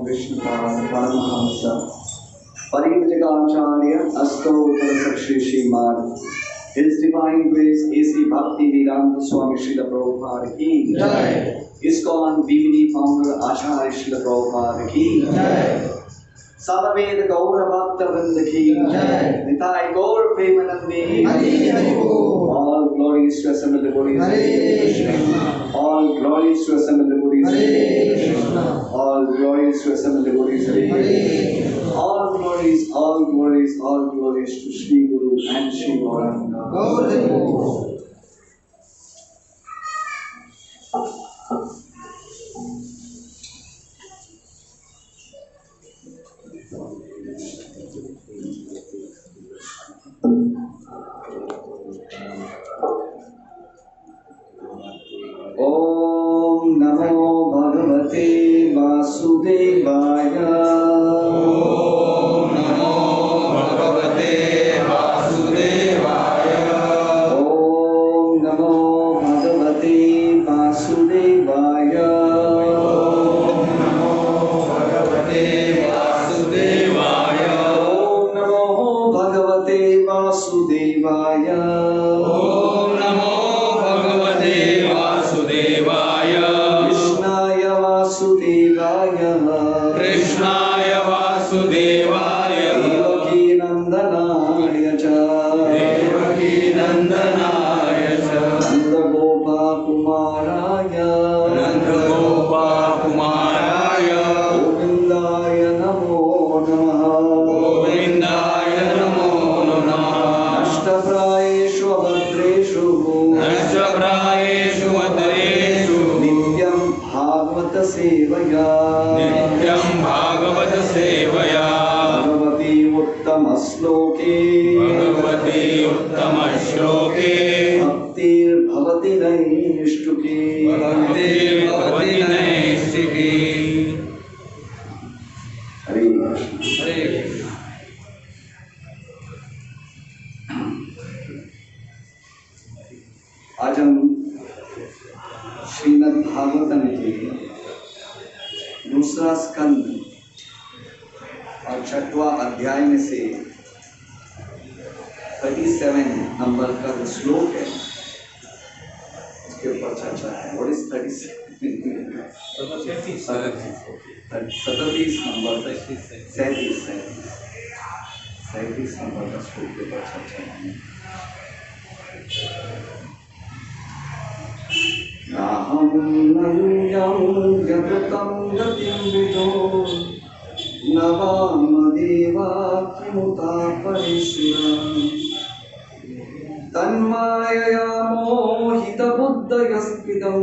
Vishnupad Paramahamsa Parivajagacharya Astotra Sakshi Shrimad His Divine Grace A.C. Bhakti Vedanta Swami Srila Prabhupada Ki Jai. ISKCON BBD Founder Acharya Srila Prabhupada Ki Jai. Sadaveda Gaura Bhakta Vrinda Ki Jai. Nitai Gaur Premanande Hari Hari Bol. All glories to assembled devotees Hare Krishna. All glories to assembled devotees Hare Krishna. All glories to assembled devotees Hare Krishna. All glories, all glories, all glories to Shri Guru and Shri Gauranga. Gaur. Om Namo Bhagavate Vasudevaya. Om Namo Bhagavate Vasudevaya. Om Namo Bhagavate Vasudevaya. Om Namo Bhagavate Vasudevaya. Om Namo Bhagavate Vasudevaya. Om Namo Bhagavate Vasudevaya. Krishnaya Vasudevaya. Krishnaya Vasudevaya. Devaki Nandanaya cha. Devaki Nandanaya cha. Nanda Gopa Kumaraya. Nanda Gopa Kumaraya. Govindaya Namo Namaha. Govindaya Namo Namaha. Ashtaprayeshu Abhadreshu. Ashtaprayeshu Abhadreshu. Nityam Bhagavata Sevaya. Nityam Bhagavata Sevaya. Bhagavati Uttama Shloke. Bhagavati Uttama Shloke. Bhaktir Bhavati Naishtuki. Bhaktir Bhavati Naishtuki. Hare Krishna. Hare Krishna. आज हम श्रीमद् भागवतम के दूसरा स्कंद और छठवां अध्याय में से 37 number का जो श्लोक है उसके ऊपर चर्चा है। व्हाट इज 37 नंबर 37 नंबर का श्लोक के ऊपर चर्चा है। नाहं नूयं जगतं गतिं विदो न Vamadeva किमुता परिश्रमम् तन्मायया मोहितबुद्धयस्त्विदं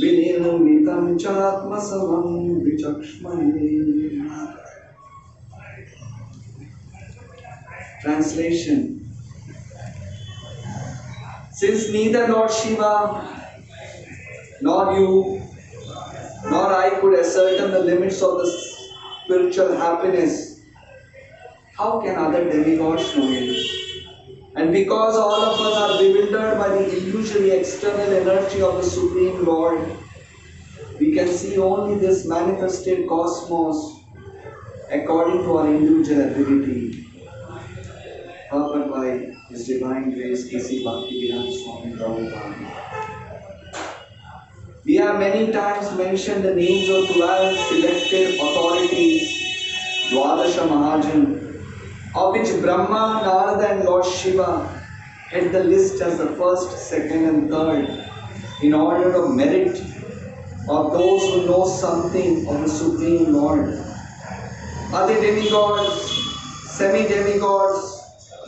विनिर्मितं चात्मसमं विचक्ष्महे। Translation. Since neither Lord Shiva nor you nor I could ascertain the limits of the spiritual happiness, how can other demigods know it? And because all of us are bewildered by the illusory external energy of the Supreme Lord, we can see only this manifested cosmos according to our individual ability. Purport by His Divine Grace A.C. Bhakti Vedanta Swami Prabhupada. We have many times mentioned the names of 12 selected authorities, Dwadasha Mahajan, of which Brahma, Narada and Lord Shiva head the list as the first, second and third in order of merit of those who know something of the Supreme Lord. Other demigods, semi-demigods,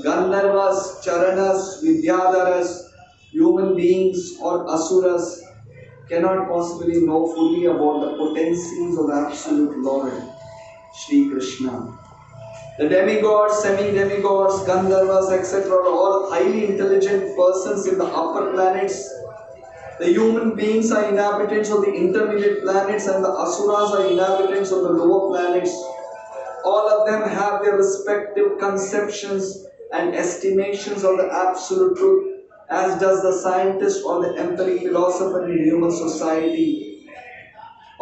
Gandharvas, Charanas, Vidyadharas, human beings or Asuras cannot possibly know fully about the potencies of the Absolute Lord, Shri Krishna. The demigods, semi-demigods, Gandharvas, etc. are all highly intelligent persons in the upper planets. The human beings are inhabitants of the intermediate planets and the Asuras are inhabitants of the lower planets. All of them have their respective conceptions and estimations of the absolute truth, as does the scientist or the empiric philosopher in human society.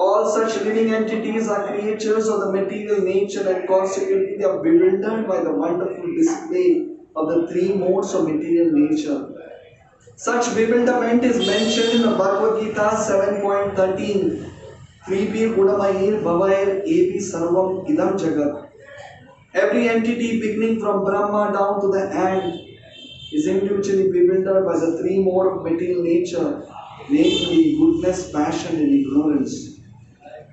All such living entities are creatures of the material nature and consequently they are bewildered by the wonderful display of the three modes of material nature. Such bewilderment is mentioned in the Bhagavad Gita 7.13. Kripi Gudamair Bhavair Evi Sarvam Idam Jagat. Every entity beginning from Brahma down to the ant is individually bewildered by the three modes of material nature, namely goodness, passion, and ignorance.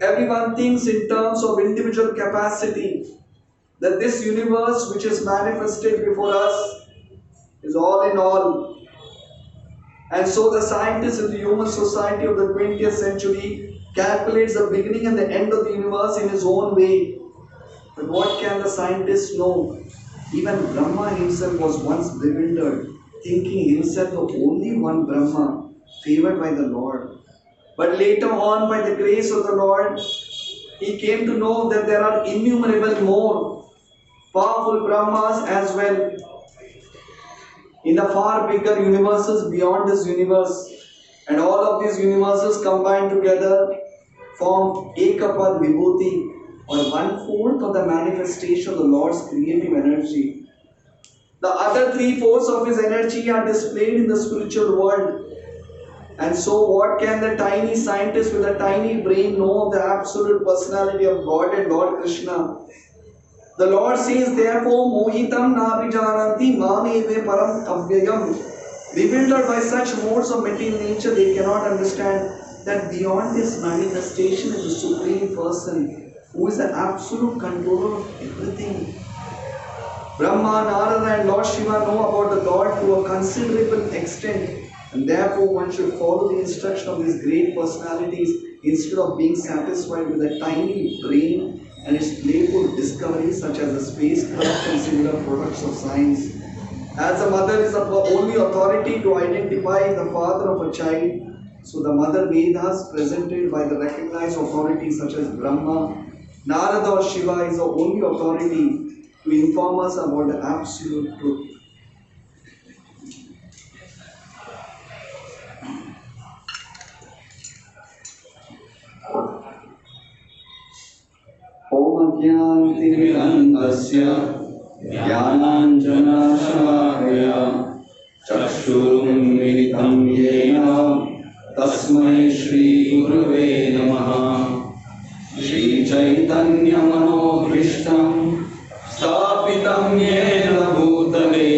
Everyone thinks in terms of individual capacity, that this universe which is manifested before us is all in all. And so the scientist in the human society of the 20th century calculates the beginning and the end of the universe in his own way. But what can the scientist know? Even Brahma himself was once bewildered, thinking himself the only one Brahma, favored by the Lord. But later on, by the grace of the Lord, he came to know that there are innumerable more powerful Brahmas as well in the far bigger universes beyond this universe. And all of these universes combined together form Ekapad Vibhuti, or 1/4 of the manifestation of the Lord's creative energy. The other 3/4 of his energy are displayed in the spiritual world. And so what can the tiny scientist with a tiny brain know of the absolute personality of God and Lord Krishna? The Lord says, therefore, mohitam nabijananti mameve param avyayam. Bewildered by such modes of material nature, they cannot understand that beyond this manifestation is the Supreme Person, who is the absolute controller of everything. Brahma, Narada and Lord Shiva know about the Lord to a considerable extent, and therefore one should follow the instruction of these great personalities instead of being satisfied with a tiny brain and its playful discoveries such as the spacecraft and similar products of science. As a mother is the only authority to identify the father of a child, so the Mother Vedas presented by the recognized authorities such as Brahma, Narada or Shiva is the only authority to inform us about the absolute truth. Om Ajnantimirandasya Jnananjanashalakaya Chakshurunmilitam Yena Tasmai Shri Gurave Namaha. Shri Chaitanya Manobhishtam Sthapitam Yena Bhutale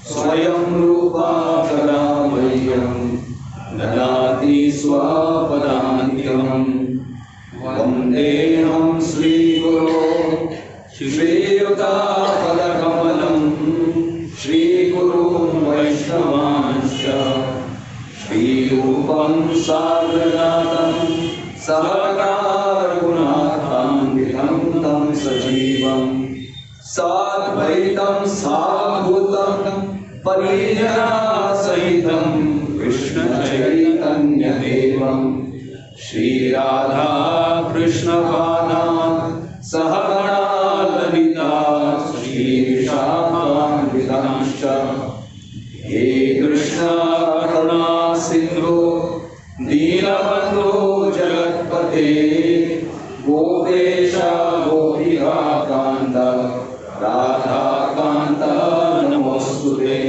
Swayam Rupa Kadamayyam Dadati Swapadantyam Vandeham Sri Guru Shri Yuta Padakamalam Shri Guru Vaishnavanscha Shri Rupam Sagradatam Sakar Gunatham Tam Sajivam Sadvaitam Sadhutam Parijana Sahitam Krishna Chaitanya Devam Shri Radha Krishna Padan Sahagana Lalita Shri Vishakam He Krishna Karuna Sindhu Deelabandhu Jagatpate Gopesha Gopika Kanta Radha Kanta Namostute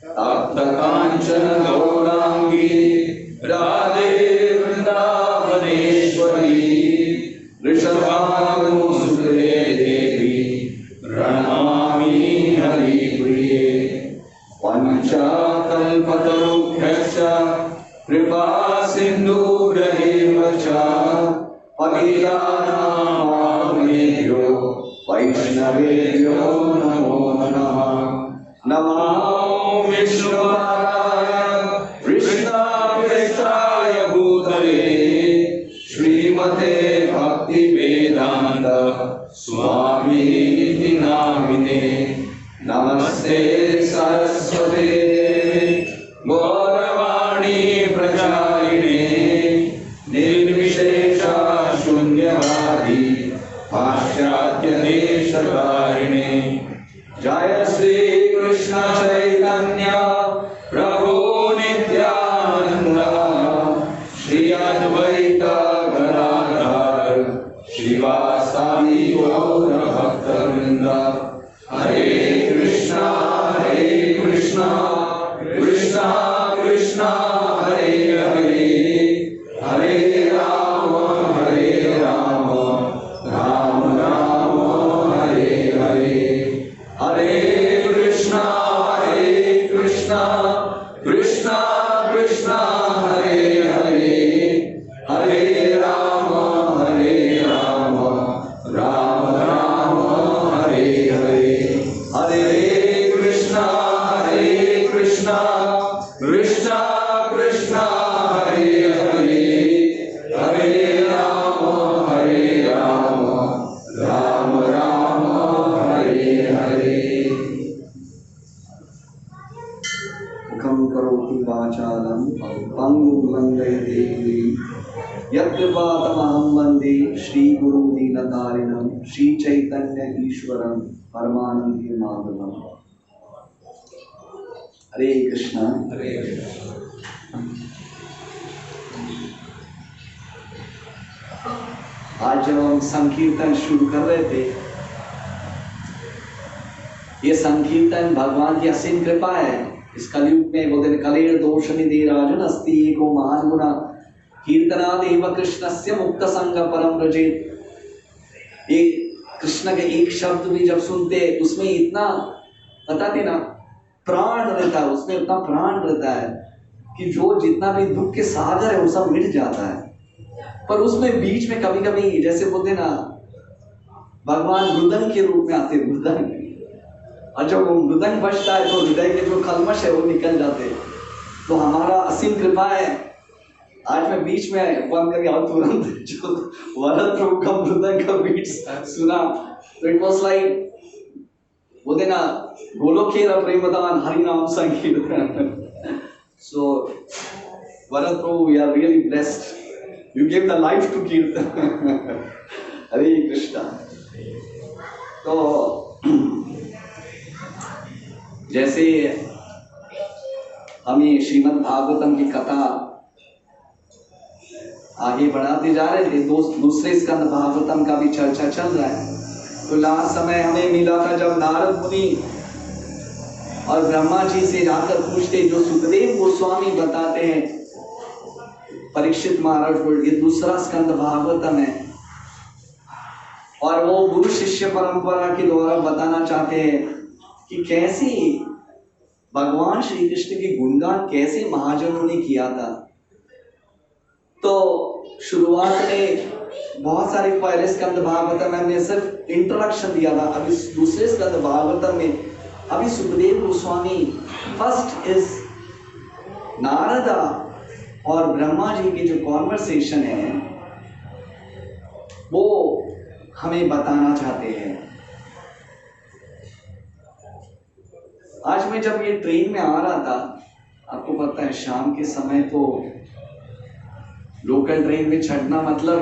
Tapta Kanchana Gaurangi Radhe Vrindavaneshwari Rishabhanusute Devi Pranamami Hari Priye Pancha Kalpatarubhyascha Kripa Sindhu Rahevacha Pagilanamavamebhyo Vaishnavebhyo Namo Namaha. Namo Vishnupadaya Krishnaveshaya Bhutale Srimate Bhakti Vedanta Swami Iti Namine. Namaste Saraswate Gauravani Pracharine Nirvishesha Shunyavadi Paschatya Deshakarine. Jaya Sri Krishna Chaitanya Krishna Krishna Hare Hare, हरे राम राम राम हरे हरे, हरे कृष्णा कृष्णा कृष्णा हरे हरे, हरे राम राम राम हरे हरे। मुखं करोति वाचालं पंगुं लङ्घयते गिरिं, यत्कृपातमहं वन्दे श्रीगुरुं दीनतारिणं, श्रीचैतन्य ईश्वरं परमानंद माधवम्। हरे कृष्णा। हरे कृष्णा। आज जब हम संकीर्तन शुरू कर रहे थे, ये संकीर्तन भगवान की असीम कृपा है। इस कलयुग में बोलते कलेर दोष निधि राजन अस्ति एको महान गुना, कीर्तनादेव कृष्णस्य मुक्त संग परम व्रजेत। एक कृष्ण के एक शब्द भी जब सुनते उसमें इतना बताते ना प्राण रहता है, उसमें इतना प्राण रहता है कि जो जितना भी दुख के सागर है वो सब मिट जाता है। पर उसमें बीच में कभी कभी जैसे बोलते ना भगवान मृदंग के रूप में आते, मृदंग, और जब वो मृदंग बजता है तो हृदय के जो कलमश है वो निकल जाते। तो हमारा असीम कृपा है, आज मैं बीच में बंद करके और तुरंत जो वरद प्रभु का मृदंग का बीट सुना तो इट वाज लाइक बोलते ना गोलोकेर प्रेमदान हरि नाम संकीर्तन। सो वरद प्रभु, we are really blessed, you give the life to kirtan. Hare Krishna. तो जैसे हम ये श्रीमद् भागवतम की कथा आगे बढ़ाते जा रहे थे, दूसरे स्कंद भागवतम का भी चर्चा चल रहा है। तो लास्ट समय हमें मिला था जब नारद मुनि और ब्रह्मा जी से जाकर पूछते, जो सुखदेव गोस्वामी बताते हैं परीक्षित महाराज को, ये दूसरा स्कंद भागवतम है और वो गुरु शिष्य परंपरा के द्वारा बताना चाहते हैं कि कैसे भगवान श्री कृष्ण के गुणगान कैसे महाजनों ने किया था। तो शुरुआत में बहुत सारे पहले स्कंद भागवतम में हमने सिर्फ इंट्रोडक्शन दिया था। अभी दूसरे स्कंद भागवतम में अभी सुखदेव गोस्वामी, फर्स्ट इज नारदा और ब्रह्मा जी की जो कॉन्वर्सेशन है वो हमें बताना चाहते हैं। आज मैं जब ये ट्रेन में आ रहा था, आपको पता है शाम के समय तो लोकल ट्रेन में चढ़ना मतलब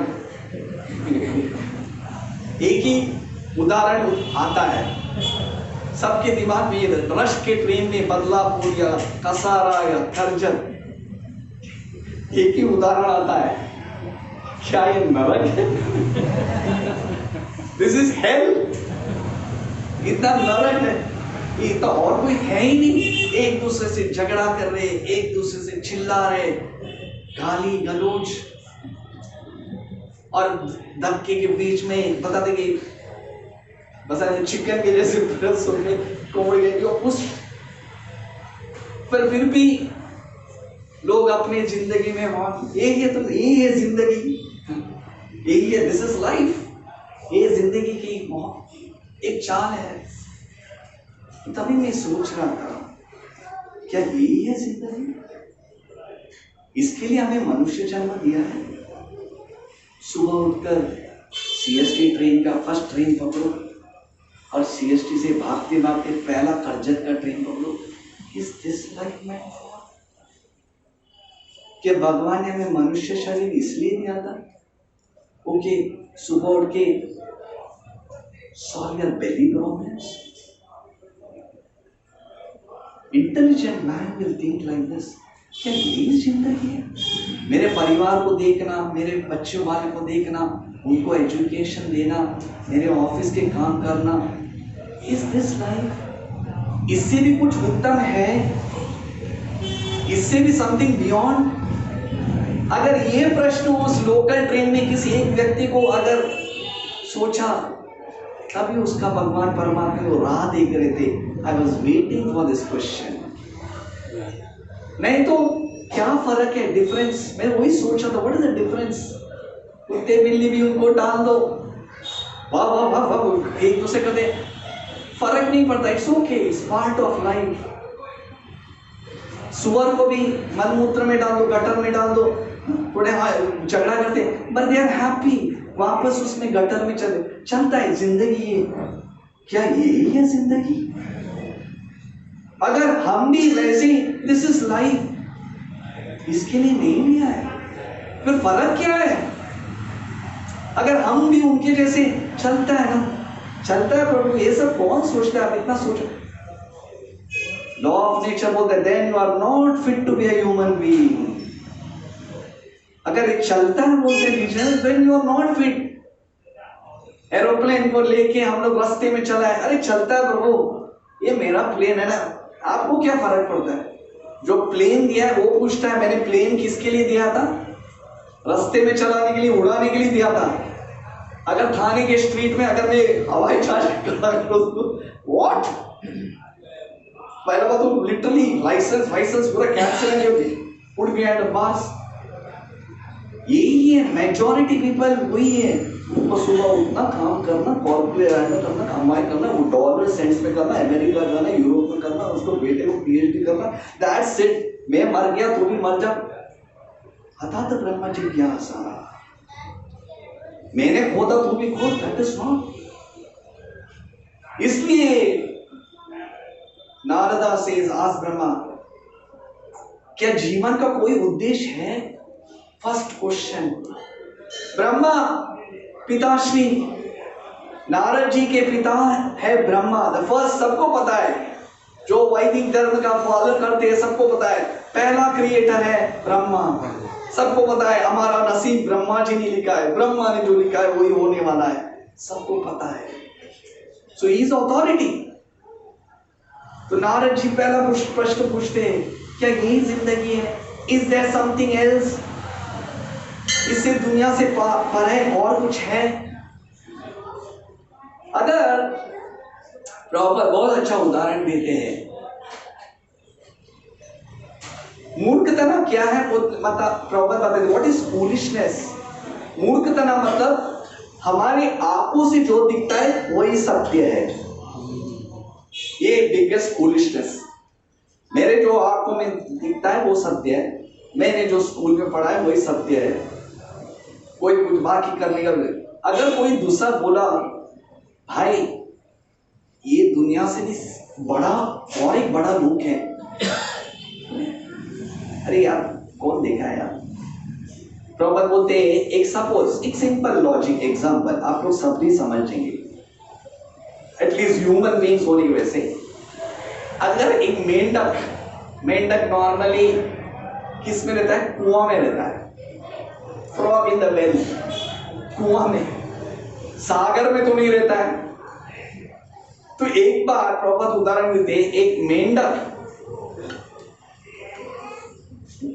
एक ही उदाहरण आता है सबके दिमाग में, ये रश के ट्रेन में बदलापुर या कसारा या करजत, एक ही उदाहरण आता है, क्या ये नरक है? This is hello. इतना नरक है, ये तो और कोई है ही नहीं। एक दूसरे से झगड़ा कर रहे, एक दूसरे से चिल्ला रहे, गाली गलौज और धक्के के बीच में बता देंगे बस चिकन के जैसे कोमड़ गए उस पर फिर भी लोग अपने जिंदगी में यही है, तो यही है जिंदगी, यही है, दिस इज लाइफ। ये जिंदगी की एक चाल है। तभी मैं सोच रहा था क्या यही है जिंदगी? इसके लिए हमें मनुष्य जन्म दिया है। सुबह उठकर सीएसटी ट्रेन का फर्स्ट ट्रेन पकड़ो और सीएसटी से भागते भागते पहला करजत का ट्रेन पकड़ो। Is this life man? क्या भगवान ने हमें मनुष्य शरीर इसलिए दिया था ओके सुबह उठ के solve your belly problems? Intelligent man will think like this. क्या यही जिंदगी है? मेरे परिवार को देखना, मेरे बच्चों वाले को देखना, उनको एजुकेशन देना, मेरे ऑफिस के काम करना, इज दिस लाइफ? इससे भी कुछ उत्तम है? इससे भी समथिंग बियॉन्ड? अगर ये प्रश्न उस लोकल ट्रेन में किसी एक व्यक्ति को अगर सोचा, तभी उसका भगवान परमात्मा को राह देख रहे थे। I was waiting for this question. नहीं तो क्या फर्क है, डिफरेंस? मैं वही सोच रहा था, व्हाट इज द डिफरेंस? कुत्ते बिल्ली भी उनको डाल दो, वाह वाह वाह वाह, एक दूसरे करते, फर्क नहीं पड़ता, it's okay, it's part of life. सुअर को भी मलमूत्र में डाल दो, गटर में डाल दो, थोड़े हाँ झगड़ा करते, बट दे आर हैप्पी, वापस उसमें गटर में चलता है। जिंदगी ये क्या, यही है जिंदगी? अगर हम भी वैसे, दिस इज लाइफ, इसके लिए नहीं लिया है, फिर फर्क क्या है? अगर हम भी उनके जैसे, चलता है ना, चलता है प्रभु, ये सब कौन सोचता है? आप इतना सोचो, लॉ ऑफ नेचर बोलते हैं, then you are not fit to be a human being. अगर एक चलता है बोलते हैं, then you are not fit. Aeroplane को लेके हम लोग रास्ते में चला है, अरे चलता है प्रभु, ये मेरा प्लेन है ना, आपको क्या फर्क पड़ता है? जो प्लेन दिया है वो पूछता है मैंने प्लेन किसके लिए दिया था? रास्ते में चलाने के लिए, उड़ाने के लिए दिया था। अगर थाने के स्ट्रीट में अगर मैं हवाई जहाज व्हाट, पहला बात तो लिटरली लाइसेंस पूरा कैंसिल है, पुट बिहाइंड द बार्स। यही है मेजॉरिटी पीपल, वही है, उनको सुबह उठना, काम करना, कॉर्पोरेट करना, कमाई करना, वो डॉलर सेंट्स में करना, अमेरिका जाना, यूरोप में करना, उसको बेटे को पीएचडी करना, दैट्स इट। मैं मर गया तो भी मर जा, अथात ब्रह्म जिज्ञासा, मैंने खोदा तू भी खोद, दैट इज नॉट। इसलिए नारदा सेज आस्क ब्रह्मा, क्या जीवन का कोई उद्देश्य है? First question. ब्रह्मा पिताश्री, नारद जी के पिता है ब्रह्मा, द फर्स्ट, सबको पता है, जो वैदिक धर्म का फॉलो करते हैं सबको पता है, पहला क्रिएटर है ब्रह्मा, सबको पता है। हमारा नसीब ब्रह्मा जी ने लिखा है, ब्रह्मा ने जो लिखा है वही होने वाला है, सबको पता है। सो ही इज अथॉरिटी। तो नारद जी पहला प्रश्न पूछते हैं, क्या यही जिंदगी है? Is there something else? इससे दुनिया से परे और कुछ है? अगर प्रॉपर बहुत अच्छा उदाहरण देते हैं, मूर्खता क्या है, मतलब प्रॉपर बताते, व्हाट इज फूलिशनेस? मूर्खता मतलब हमारी आंखों से जो दिखता है वही सत्य है, ये बिगेस्ट फूलिशनेस। मेरे जो आंखों में दिखता है वो सत्य है, मैंने जो स्कूल में पढ़ा है वही सत्य है, कोई कुछ बाकी करने का। अगर कोई दूसरा बोला भाई ये दुनिया से भी बड़ा और एक बड़ा लोक है, अरे यार कौन देखा है यार? प्रॉपर बोलते हैं, एक सपोज, एक सिंपल लॉजिक एग्जांपल आप लोग सब भी समझेंगे, एटलीस्ट ह्यूमन बीइंग्स होने की वैसे। अगर एक मेंढक नॉर्मली किस में रहता है? कुआं में रहता है, फ्रॉग इन द वेल, कुआं में, सागर में तो नहीं रहता है। तो एक बार प्रॉपर उदाहरण देते हैं, एक मेंढक,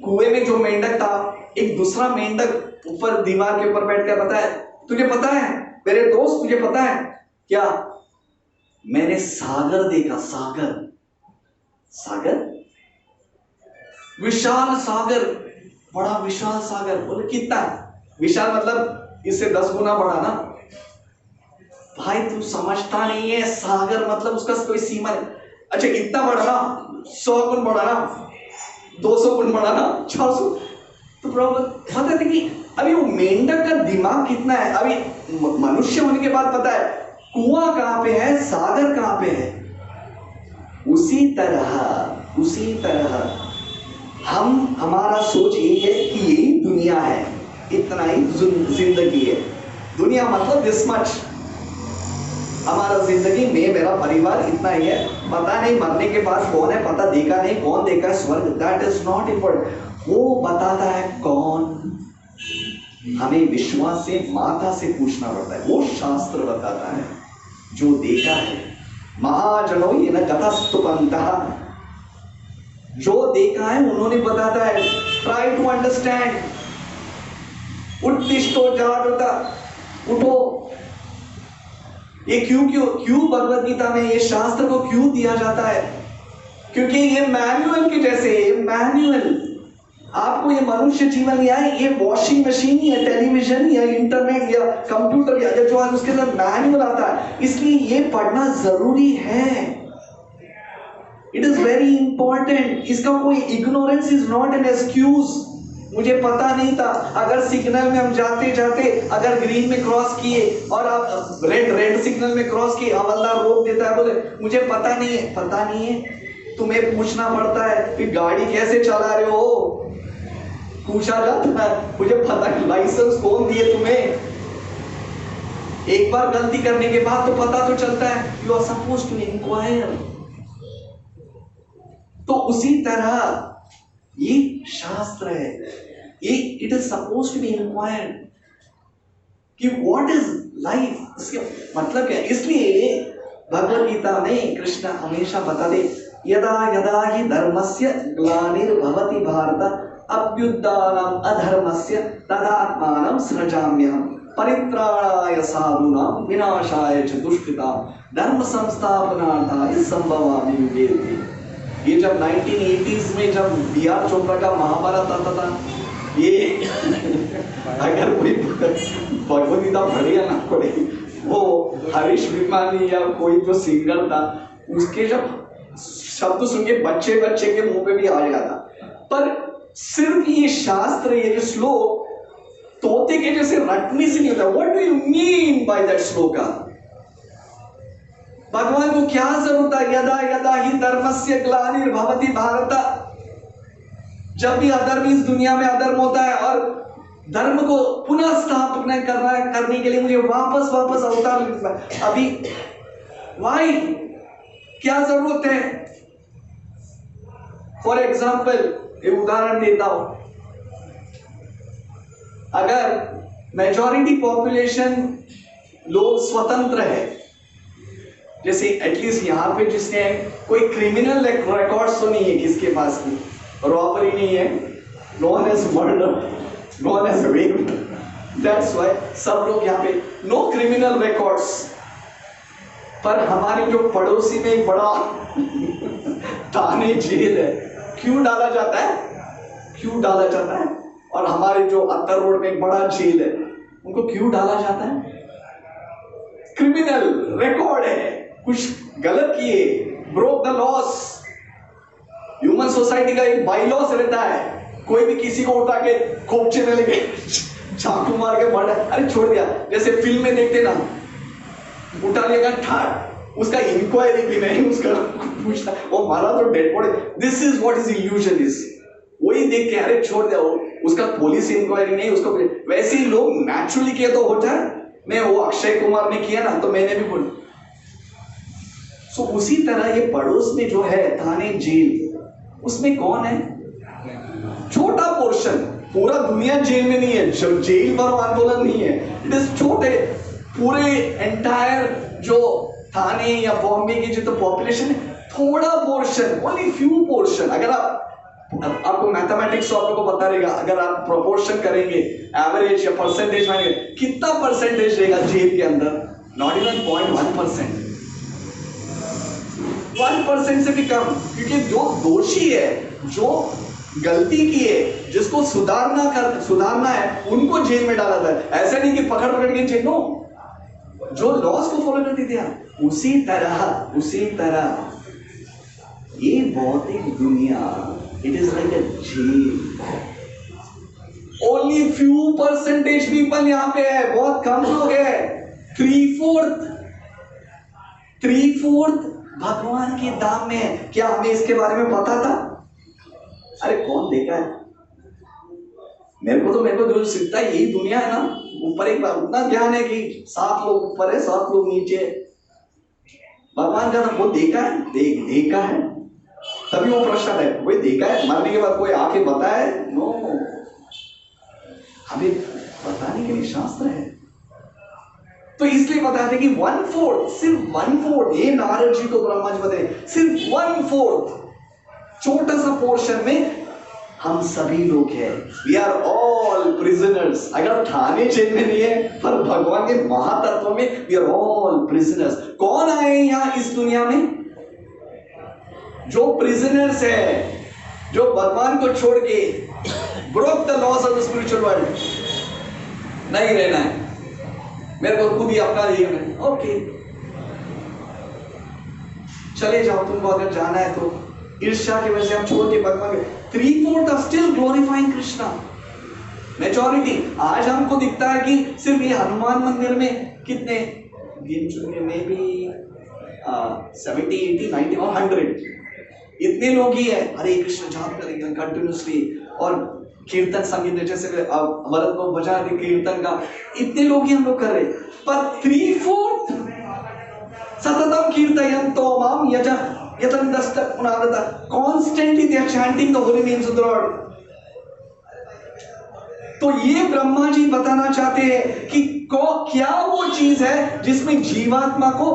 कुएं में जो मेंढक था, एक दूसरा मेंढक ऊपर दीवार के ऊपर बैठ कर, पता है तुझे, पता है मेरे दोस्त, तुझे पता है क्या? मैंने सागर देखा, सागर, विशाल सागर, बड़ा विशाल सागर। बोले कितना विशाल? मतलब इससे 10 गुना बड़ा ना भाई, तू समझता नहीं है, सागर मतलब उसका कोई सीमा नहीं। अच्छा इतना बड़ा ना, 100 गुण बड़ा ना, 200 गुण बड़ा ना, 400। तो प्रॉब्लम पता है कि अभी वो मेंढक का दिमाग कितना है, अभी मनुष्य होने के बाद पता है कुआं कहां पे है, सागर कहां पे है। उसी तरह हमारा सोच यही है कि यही दुनिया है, इतना ही जिंदगी है। दुनिया मतलब दिस मच, हमारा जिंदगी में मेरा परिवार इतना ही है, पता नहीं मरने के बाद कौन है, पता देखा नहीं कौन देखा है स्वर्ग, दैट इज नॉट इम्पोर्टेंट। वो बताता है कौन, हमें विश्वास से माता से पूछना पड़ता है, वो शास्त्र बताता है जो देखा है। महाजनो ये न कथस्तुपंतः, जो देखा है उन्होंने बताता है। ट्राई टू अंडरस्टैंड, उत्तिष्ठो जागृत, उठो। ये क्यों भगवत गीता में ये शास्त्र को क्यों दिया जाता है? क्योंकि ये मैनुअल के जैसे, मैनुअल आपको ये मनुष्य जीवन नहीं आए, ये वॉशिंग मशीन या टेलीविजन या इंटरनेट या कंप्यूटर या जो है उसके अंदर मैनुअल आता है, इसलिए ये पढ़ना जरूरी है। It is very important. इसका कोई ignorance is not an excuse. मुझे पता नहीं था, अगर सिग्नल में हम जाते जाते अगर ग्रीन में क्रॉस किए और आप रेड सिग्नल में क्रॉस किए, हवलदार रोक देता है, बोले मुझे पता नहीं है। पता नहीं है, तुम्हें पूछना पड़ता है कि गाड़ी कैसे चला रहे हो, पूछा जाता है। मुझे पता है, लाइसेंस कौन दिए तुम्हें? एक बार गलती करने के बाद तो पता तो चलता है। You are suppose to inquire. तो उसी तरह ये शास्त्र है, ये it is suppose to be inquired कि व्हाट इज लाइफ, इसका मतलब क्या है। इसलिए भगवद गीता में कृष्ण हमेशा बता दे, यदा यदा हि धर्मस्य ग्लानिर्भवति भारत अभ्युत्थानम् अधर्मस्य तदात्मानं सृजाम्यहम् परित्राणाय साधूनां विनाशाय च दुष्कृतां धर्म संस्थापनार्थाय संभवामि युगे युगे। ये जब 1980s में जब B.R. चोपड़ा का महाभारत आता था, ये अगर कोई भगवद गीता पढ़े या ना पढ़े, वो हरीश विमानी या कोई जो सिंगर था उसके जब शब्द सुन के बच्चे के मुंह पे भी आ गया था। पर सिर्फ ये शास्त्र, ये जो श्लोक तोते के जैसे रटने से नहीं होता। What do you mean by that shloka? भगवान को क्या जरूरत है? यदा यदा ही धर्मस्य ग्लानिर्भवति भारत, जब भी अधर्म इस दुनिया में अधर्म होता है और धर्म को पुनः स्थापना करने के लिए मुझे वापस अवतार लेना है। अभी वाई क्या जरूरत है? फॉर एग्जाम्पल एक उदाहरण देता हूं, अगर मेजॉरिटी पॉपुलेशन लोग स्वतंत्र है, जैसे एटलीस्ट यहां पे जिसने कोई क्रिमिनल रिकॉर्ड्स तो नहीं है, किसके पास की रॉबरी नहीं है, no one has murder, no one has raped, that's why सब लोग यहाँ पे नो क्रिमिनल रिकॉर्ड्स। पर हमारे जो पड़ोसी में एक बड़ा थाने जेल है, क्यों डाला जाता है? क्यों डाला जाता है? और हमारे जो अत्तर रोड में एक बड़ा जेल है, उनको क्यों डाला जाता है? क्रिमिनल रिकॉर्ड है, कुछ गलत किए, broke the loss. Human society का एक बाई लॉस रहता है, कोई भी किसी को उठा के खोपचे में लेके चाकू मार के मार, अरे छोड़ दिया, जैसे फिल्म में देखते ना, उठा लिया ठाट, उसका इंक्वायरी भी नहीं, उसका पूछता वो मारा तो dead body. This is what is illusion is. वही देख के अरे छोड़ दिया, उसका पुलिस इंक्वायरी नहीं, उसको वैसे ही लोग नेचुरली किया तो हो जाए। मैं वो अक्षय कुमार ने किया ना, तो मैंने भी बोला। सो उसी तरह ये पड़ोस में जो है थाने जेल, उसमें कौन है? छोटा पोर्शन, पूरा दुनिया जेल में नहीं है, जब जेल भरो आंदोलन नहीं है, इट इज छोटे, पूरे एंटायर जो थाने या बॉम्बे की जो तो पॉपुलेशन है, थोड़ा पोर्शन, ओनली फ्यू पोर्शन। अगर आपको मैथमेटिक्स तो आपको पता रहेगा, अगर आप प्रोपोर्शन करेंगे एवरेज या परसेंटेज मानेंगे, कितना परसेंटेज रहेगा जेल के अंदर? नॉट इवन 0.1%, 1% से भी कम। क्योंकि जो दोषी है, जो गलती की है, जिसको सुधारना है, उनको जेल में डाला था। ऐसा नहीं कि पकड़ के जेल, नो, जो लॉस को फॉलो करती थी। उसी तरह ये भौतिक दुनिया, it is like a jail. Only few percentage people यहां पे है, बहुत कम लोग है। 3/4 भगवान के धाम में है। क्या हमें इसके बारे में पता था? अरे कौन देखा है? मेरे को जो सिद्धता यही दुनिया है ना, ऊपर एक बार उतना ज्ञान है कि 7 लोग ऊपर है, 7 लोग नीचे है। भगवान का वो देखा है, देखा है, तभी वो प्रश्न है, कोई देखा है? मरने के बाद कोई आके बताए? नो, हमें बताने के लिए शास्त्र है। तो इसलिए बताते कि 1/4, सिर्फ 1/4, ये नारद जी को ब्रह्मा जी बताए, सिर्फ 1/4 छोटा सा पोर्शन में हम सभी लोग हैं। We are all prisoners. अगर थाने जेल में नहीं है, पर भगवान के महातत्व में वी आर ऑल प्रिजनर्स। कौन आए यहाँ इस दुनिया में? जो प्रिजनर्स है, जो भगवान को छोड़ के broke the loss of the spiritual world, नहीं रहना है, मेरे को खुद ही अपना जीवन है, ओके चले जाओ, तुमको अगर जाना है तो। ईर्ष्या की वजह से हम छोड़ के भगवान के 3/4 are still glorifying Krishna. Majority आज हमको दिखता है कि सिर्फ ये हनुमान मंदिर में कितने गिन चुके, मे बी 70, 80, 90 और 100 इतने लोग ही है हरे कृष्ण जाप करेंगे कंटिन्यूसली, और कीर्तन संगीत जैसे भरत को बजा दे कीर्तन का, इतने लोग ही हम लोग कर रहे। पर 3/4 सततम कीर्तयन्तो माम यतन्तस्तः पुनरावृता, constantly they are chanting the holy names of the Lord। तो ये ब्रह्मा जी बताना चाहते हैं कि क्या वो चीज है जिसमें जीवात्मा को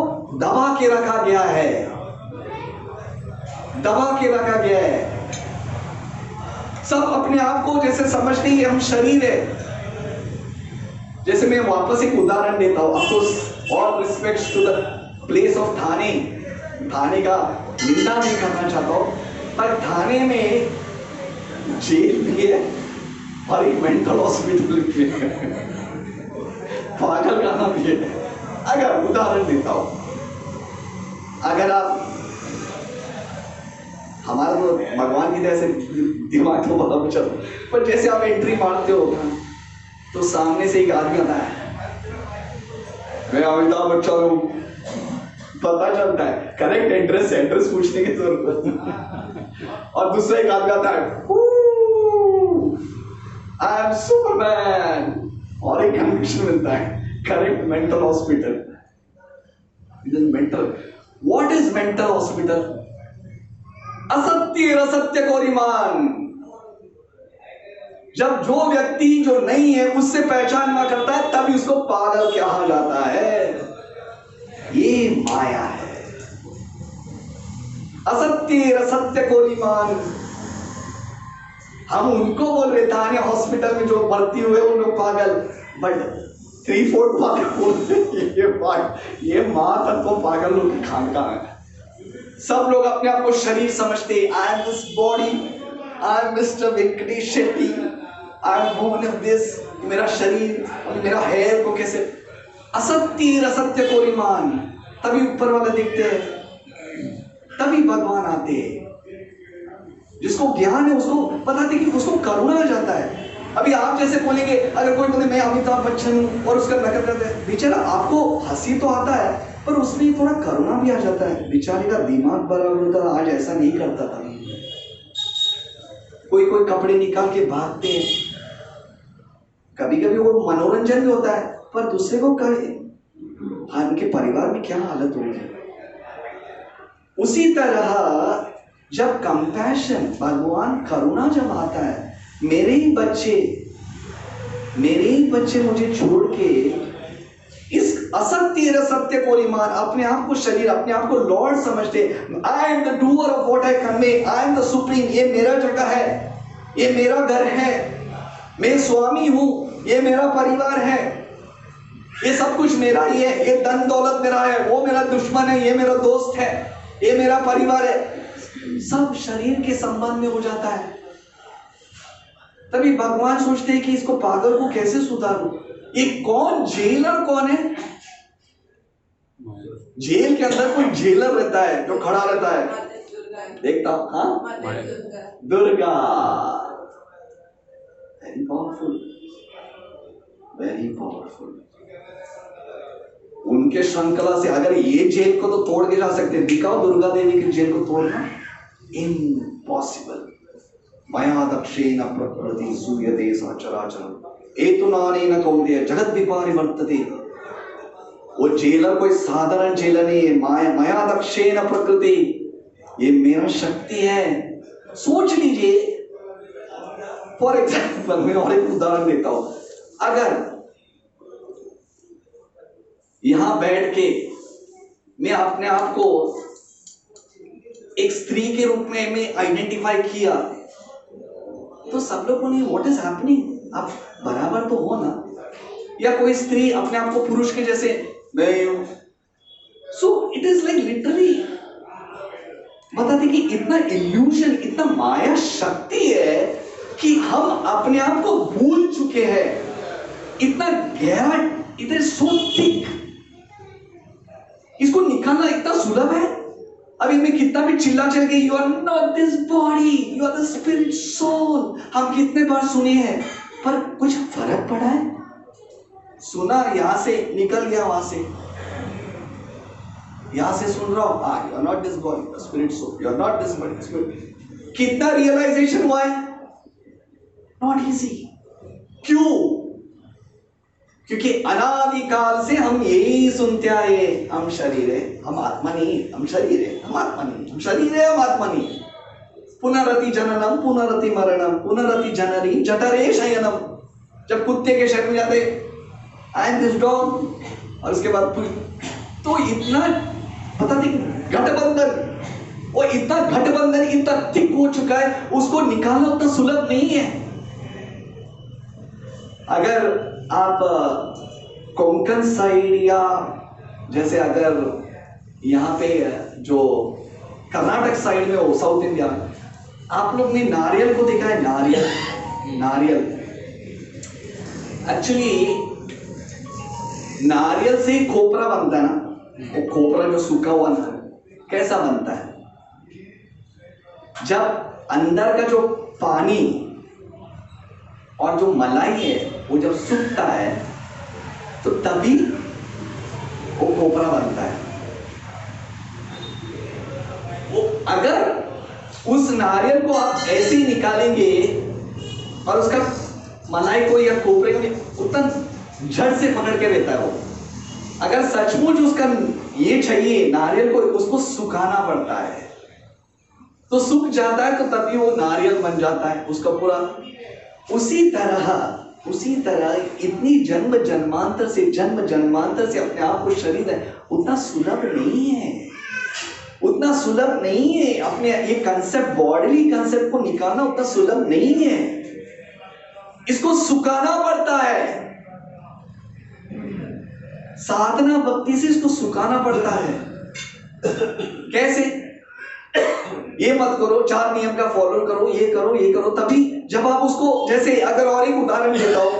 दबा के रखा गया है, दबा के रखा गया है। सब अपने आप को जैसे समझते हैं हम शरीर है। जैसे मैं वापस एक उदाहरण देता हूं, of course all respects to the place of Thane, Thane का निंदा नहीं करना चाहता हूं, पर थाने में जेल भी है और एक मेंटल हॉस्पिटल भी है, पागल खाना भी है। अगर उदाहरण देता हूं, अगर आप हमारा तो भगवान की तरह से दिमाग तो बड़ा चल, पर जैसे आप एंट्री मारते हो तो सामने से एक आदमी आता है, मैं अमिताभ बच्चन हूं, पता चलता है करेक्ट एड्रेस, एड्रेस पूछने की जरूरत नहीं। और दूसरा एक आदमी आता है, आई एम सुपरमैन, और एक कन्विक्शन मिलता है, correct mental hospital. Mental, what is mental hospital? असत्य असत्य को ईमान। जब जो व्यक्ति जो नहीं है उससे पहचान ना करता है तभी उसको पागल कहा जाता है। ये माया है। असत्य असत्य को ईमान। हम उनको बोल रहे थाने हॉस्पिटल में जो भर्ती हुए उन लोग पागल, बट 3/4 पागल बोलते। ये मां तक तो पागल लोग की खानका है। सब लोग अपने आप को शरीर समझते, I am this body, I am mister Venkatesh Shetty, I am born of this, मेरा शरीर और मेरा हेयर को कैसे असत्य असत्य को ईमान। तभी ऊपर वाले दिखते हैं, तभी भगवान आते हैं। जिसको ज्ञान है उसको बताते कि उसको करुणा आ जाता है। अभी आप जैसे बोलेंगे, अगर कोई बोले मैं अमिताभ बच्चन हूं और उसका नकल करते हैं, बेचारा आपको हंसी तो आता है पर उसमें थोड़ा करुणा भी आ जाता है। बेचारे का दिमाग बराबर होता, आज ऐसा नहीं करता था। कोई कोई कपड़े निकाल के भागते हैं, कभी कभी वो मनोरंजन भी होता है, पर दूसरे को उनके परिवार में क्या हालत होगी। उसी तरह जब कंपैशन, भगवान करुणा जब आता है, मेरे ही बच्चे मुझे छोड़ के इस असत्य असत्य को ईमान, अपने आप को शरीर, अपने आप को लॉर्ड समझते, I am the doer of what I convey, I am the supreme, ये मेरा जगह है, ये मेरा घर है, मैं स्वामी हूं, ये मेरा परिवार है, ये सब कुछ मेरा ही है, ये धन दौलत मेरा है, वो मेरा दुश्मन है, ये मेरा दोस्त है, ये मेरा परिवार है, सब शरीर के संबंध में हो जाता है। तभी भगवान सोचते हैं कि इसको पागल को कैसे सुधारूं। ये कौन जेलर कौन है? जेल के अंदर कोई जेलर रहता है जो खड़ा रहता है, देखता हूं, हाँ, Durga. Very powerful, very powerful. उनके श्रृंखला से अगर ये जेल को तो तोड़ के जा सकते हैं, दिखाओ दुर्गा देवी की जेल को तोड़ना, इम्पॉसिबल। मया दक्षेण प्रकृति सूयते सचराचरम् एतुनानेन कौन्तेय जगत विपरिवर्तते। वो जेलर कोई साधारण जेलर नहीं है, मया दक्षेण प्रकृति, ये मेरा शक्ति है। सोच लीजिए, फॉर एग्जाम्पल मैं और एक उदाहरण देता हूं, अगर यहां बैठ के मैं अपने आप को एक स्त्री के रूप में मैं आइडेंटिफाई किया तो सब लोग बोलेंगे व्हाट इज हैपनिंग, आप बराबर तो हो ना। या कोई स्त्री अपने आप को पुरुष के जैसे, मैं so it is like literally बताते बताते कि इतना इल्यूजन, इतना माया शक्ति है कि हम अपने आप को भूल चुके हैं। इतना गहरा, इट इज सो थिक, इसको निकालना इतना सुलभ है। अब इनमें कितना भी चिल्ला चल के you are not this body, you are the spirit soul, हम कितने बार सुने हैं, पर कुछ फर्क पड़ा है? सुना, यहां से निकल गया, वहां से यहां से सुन रहा हूं, you are not this body spirit soul, you are not this body spirit. कितना रियलाइजेशन हुआ है? Not easy. क्यों? क्योंकि अनादिकाल से हम यही सुनते आए, हम शरीर है, हम आत्मा नहीं, हम शरीर है, हम आत्मा नहीं, हम शरीर है, हम आत्मा नहीं। पुनरति जननम पुनरति मरणम पुनरति जननी जठरे शयनम। जब कुत्ते के शरीर में जाते आई एम दिस डॉग, और उसके बाद तो इतना पता नहीं गठबंधन, वो इतना गठबंधन इतना थिक हो चुका है, उसको निकालना उतना सुलभ नहीं है। अगर आप कोंकण साइड या जैसे अगर यहाँ पे जो कर्नाटक साइड में हो, साउथ इंडिया, आप लोग ने नारियल को देखा है? नारियल, नारियल एक्चुअली नारियल से खोपरा बनता है ना, वो खोपरा जो सूखा हुआ ना, कैसा बनता है? जब अंदर का जो पानी और जो मलाई है वो जब सूखता है तो तभी वो खोपरा बनता है। वो अगर उस नारियल को आप ऐसे ही निकालेंगे और उसका मलाई को या खोपरे को उतना झट से पकड़ के रहता है वो। अगर सचमुच उसका ये चाहिए नारियल को, उसको सुखाना पड़ता है, तो सूख जाता है तो तभी वो नारियल बन जाता है उसका पूरा। उसी तरह इतनी जन्म जन्मांतर से अपने आप को शरीर है, उतना सुलभ नहीं है, उतना सुलभ नहीं है। अपने ये कंसेप्ट, बॉडीली कंसेप्ट को निकालना उतना सुलभ नहीं है, इसको सुखाना पड़ता है। साधना भक्ति से इसको सुखाना पड़ता है। कैसे? ये मत करो, 4 नियम का फॉलो करो, ये करो, ये करो, तभी जब आप उसको, जैसे अगर और एक उदाहरण देता हूं,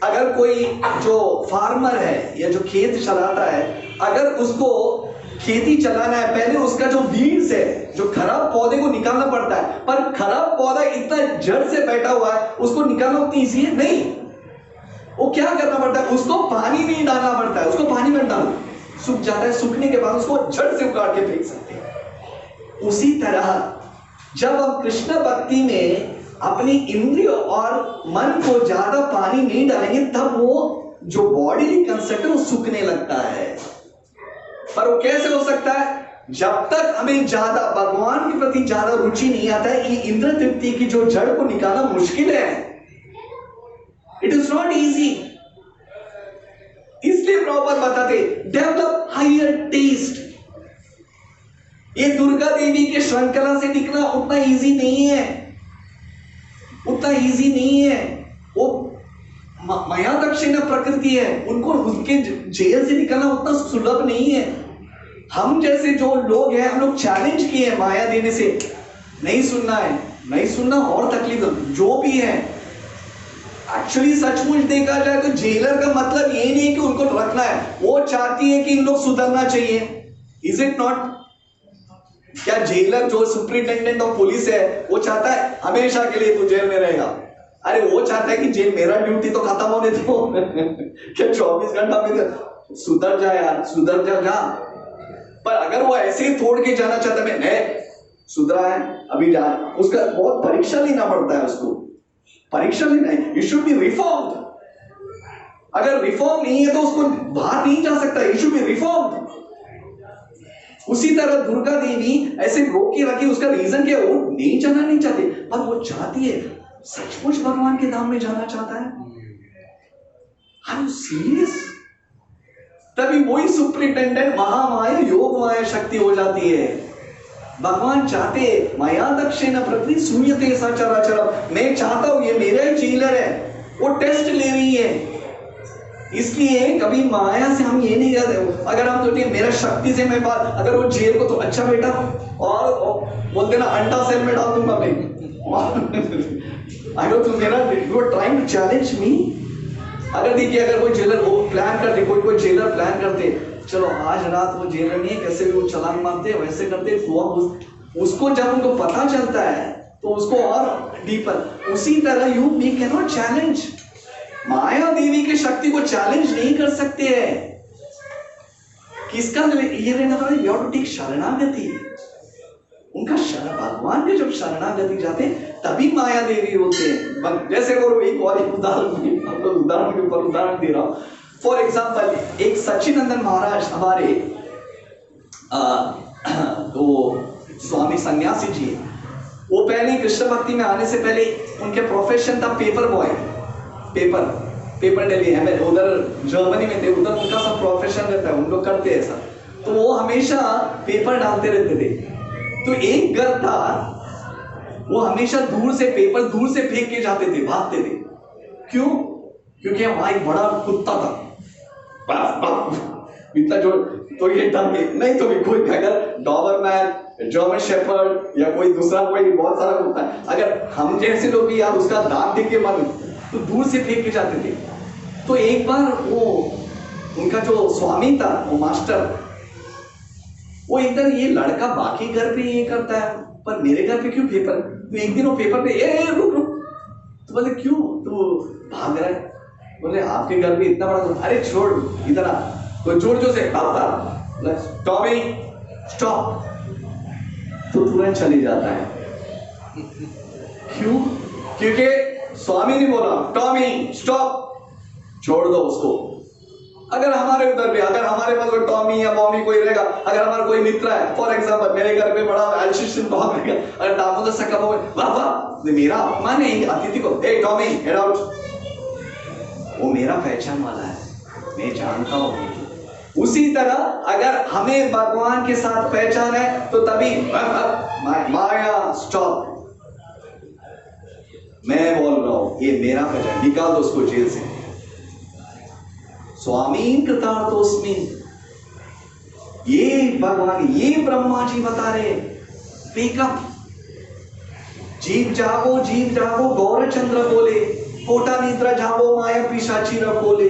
अगर कोई जो फार्मर है या जो खेत चलाता है, अगर उसको खेती चलाना है, पहले उसका जो वीड्स है, जो खराब पौधे को निकालना पड़ता है, पर खराब पौधा इतना जड़ से बैठा हुआ है, उसको निकालना उतनी ईजी है नहीं। वो क्या करना पड़ता है? उसको पानी में डालना पड़ता है, उसको पानी में डालो, सूख जाता है, सूखने के बाद उसको जड़ से उखाड़ के फेंक सकते हैं। उसी तरह जब हम कृष्ण भक्ति में अपनी इंद्रियों और मन को ज्यादा पानी नहीं डालेंगे, तब वो जो बॉडी कंसेप्ट है वो सूखने लगता है। पर वो कैसे हो सकता है? जब तक हमें ज्यादा भगवान के प्रति ज्यादा रुचि नहीं आता है, ये इंद्र तृप्ति की जो जड़ को निकालना मुश्किल है। It is not easy. इसलिए प्रभुपाद बताते डेवलप हायर टेस्ट। ये दुर्गा देवी के श्रृंखला से निकलना उतना इजी नहीं है, उतना इजी नहीं है। वो माया दक्षिणा प्रकृति है, उनको उसके जेल से निकलना उतना सुलभ नहीं है। हम जैसे जो लोग हैं, हम लोग चैलेंज किए हैं माया देने से, नहीं सुनना है, नहीं सुनना और तकलीफ जो भी है। एक्चुअली सचमुच देखा जाए तो जेलर का मतलब ये नहीं कि उनको रखना है, वो चाहती है कि इन लोग सुधरना चाहिए। Is it not? क्या जेलर जो सुपरिटेंडेंट ऑफ पुलिस है वो चाहता है हमेशा के लिए तू जेल में रहेगा? अरे वो चाहता है कि जेल, मेरा ड्यूटी तो खत्म होने दो क्या 24 घंटा में सुधर जा यार, सुधर जा। पर अगर वो ऐसे ही तोड़ के जाना चाहता है, मैं सुधरा है अभी जा, उसका बहुत परीक्षा लेना पड़ता है, उसको परीक्षा लेना है। You should be reformed. अगर रिफॉर्म नहीं है तो उसको बाहर नहीं जा सकता, यू शुड बी रिफॉर्म्ड। उसी तरह दुर्गा देवी ऐसे रोक के रखी, उसका रीजन क्या? वो नहीं जाना नहीं चाहती, पर वो चाहती है, सचमुच भगवान के धाम में जाना चाहता है। Are you serious? तभी वही सुपरिटेंडेंट महामाया योग माया शक्ति हो जाती है। भगवान चाहते माया दक्षिण प्रकृति शून्यते सचराचरम। मैं चाहता हूं ये मेरा ही जेलर है, वो टेस्ट ले रही है, इसलिए कभी माया से हम ये नहीं कहते। अगर हम सोचिए मेरा शक्ति से मैं बात, अगर वो जेल को तो अच्छा बेटा और बोलते ना अंडा सेल में डाल दूंगा मैं, अगर तुम मेरा you are trying to challenge me. अगर देखिए अगर कोई जेलर वो प्लान करते, कोई जेलर प्लान करते, चलो आज रात वो जेलर नहीं है, कैसे भी वो छलांग मारते वैसे करते, उसको जब उनको पता चलता है तो उसको और डीपर। उसी तरह you we cannot challenge, Maya Devi की शक्ति को चैलेंज नहीं कर सकते हैं। किसका ये रहना था, यू हैव टू टेक शरणागति। उनका भगवान के जब शरणागति जाते तभी माया देवी होते हैं। जैसे वो एक और उदाहरण के ऊपर उदाहरण दे रहा हूं। फॉर एग्जाम्पल एक सच्चिदानंद महाराज हमारे तो स्वामी सन्यासी जी, वो पहले कृष्ण भक्ति में आने से पहले उनके प्रोफेशन था पेपर बॉय, पेपर डेली है, उधर जर्मनी में थे, उधर उनका सब प्रोफेशन रहता है, उन लोग करते हैं ऐसा। तो वो हमेशा पेपर डालते रहते थे। तो एक घर था, वो हमेशा दूर से पेपर दूर से फेंक के जाते थे, भागते थे। क्यों? क्योंकि वहां एक बड़ा कुत्ता था, इतना जो तो ये नहीं तो भी कोई अगर डॉबरमैन, जर्मन शेफर्ड या कोई दूसरा कोई बहुत सारा कुत्ता है, अगर हम जैसे लोग भी यार उसका दांत देख के मन तो दूर से फेंक के जाते थे। तो एक बार वो उनका जो स्वामी था, वो मास्टर, वो इधर ये लड़का बाकी घर पे ये करता है पर मेरे घर पे क्यों पेपर? तो एक दिन वो पेपर पे रुक तो बोले क्यों? तो भाग रहा है। बोले आपके घर पे इतना बड़ा तो, अरे छोड़ इधर आ, तो जोर जोर से टॉमी स्टॉप, तो तुरंत चली जाता है। क्यों? क्योंकि स्वामी ने बोला टॉमी स्टॉप, छोड़ दो उसको। अगर हमारे उधर भी, अगर हमारे पास कोई टॉमी या बॉमी कोई रहेगा, अगर हमारा कोई मित्र है, फॉर एग्जांपल मेरे घर पे बड़ा एल्शिस्टन डॉग रहेगा, अगर दामोदर से कब वाह मेरा अपमान है अतिथि को, ए टॉमी हेड आउट, वो मेरा पहचान वाला है, मैं जानता हूं। उसी तरह अगर हमें भगवान के साथ पहचान है तो तभी माया स्टॉप, मैं बोल रहा हूं ये मेरा पहचान, निकाल दो उसको जेल से। स्वामी कृतार्थोस्मि, ये भगवान, ये ब्रह्मा जी बता रहे, वेकअप, जीव जागो गौरचंद्र बोले, कोटा निद्रा जागो माया पिशाची बोले।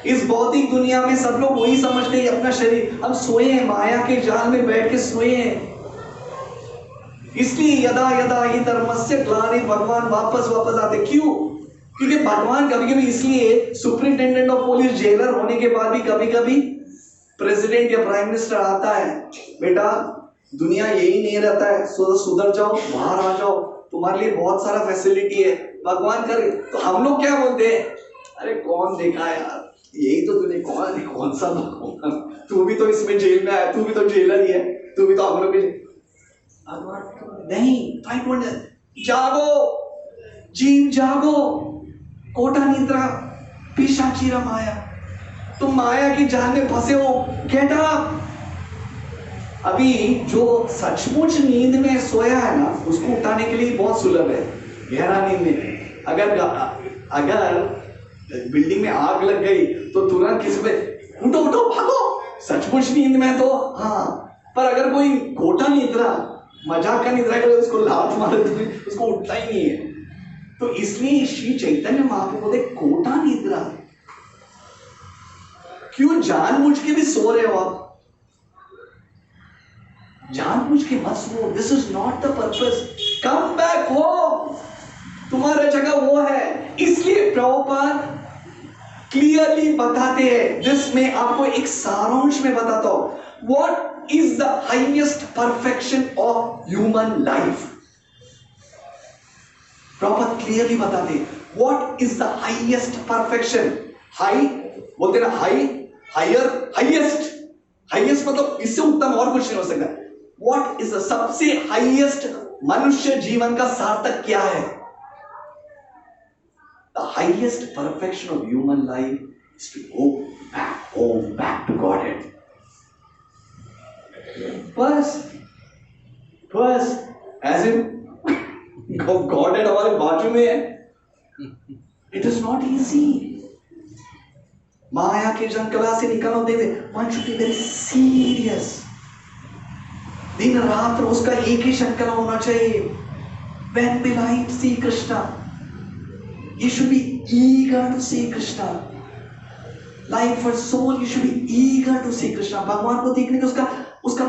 इस भौतिक दुनिया में सब लोग वही समझते हैं अपना शरीर, हम सोए हैं, माया के जाल में बैठ के सोए हैं। इसलिए यदा यदा ही धर्मस्य ग्लानि, भगवान वापस आते। क्यों? क्योंकि भगवान कभी कभी, इसलिए सुपरिटेंडेंट ऑफ पुलिस जेलर होने के बाद भी कभी कभी प्रेसिडेंट या प्राइम मिनिस्टर आता है, बेटा दुनिया यही नहीं रहता है, सुधर जाओ, बाहर आ जाओ, तुम्हारे लिए बहुत सारा फैसिलिटी है, भगवान करे। तो हम लोग क्या बोलते हैं, अरे कौन देखा यार, यही तो तूने कौन सा भगवान, तू भी तो इसमें जेल में आया, तू भी तो जेलर ही है, तू भी तो हम लोग नहीं। जागो जीव जागो, कोटा निद्रा पिशाची माया, तुम माया की जाल में फंसे हो, गेट अप। अभी जो सचमुच नींद में सोया है ना, उसको उठाने के लिए बहुत सुलभ है। गहरा नींद में अगर बिल्डिंग में आग लग गई तो तुरंत किसी पे उठो भागो, सचमुच नींद में तो हाँ, पर अगर कोई कोटा निद्रा, मजाक का निद्रा करे, उसको लात मारे तो उसको उठता ही नहीं है। तो इसलिए श्री चैतन्य महाप्रभु बोलते कोटा निद्रा। क्यों? जानबूझ के भी सो रहे हो आप, जानबूझ के मत सो, this is not the purpose, come back home, तुम्हारा जगह वो है। इसलिए प्रभुपाद क्लियरली बताते हैं, जिसमें आपको एक सारांश में बताता हूं, what is the highest perfection of human life. Prabhupada clearly बताते हैं, what is the highest perfection. High बोलते ना, हायर, हाईएस्ट मतलब इससे उत्तम और कुछ नहीं हो सकता। व्हाट इज द सबसे हाईएस्ट मनुष्य जीवन का सार्थक क्या है? The highest perfection of human life is to go back home, back to Godhead. बस as in Godhead हमारे बाजू में है। It is not easy. माया के जंगला से निकलने होते हुए one should be very serious. दिन रात उसका एक ही संकल्प होना चाहिए, when will I see Krishna? You should be eager to see Krishna. Like for soul, you should be eager to see Krishna. भगवान को देखने का उसका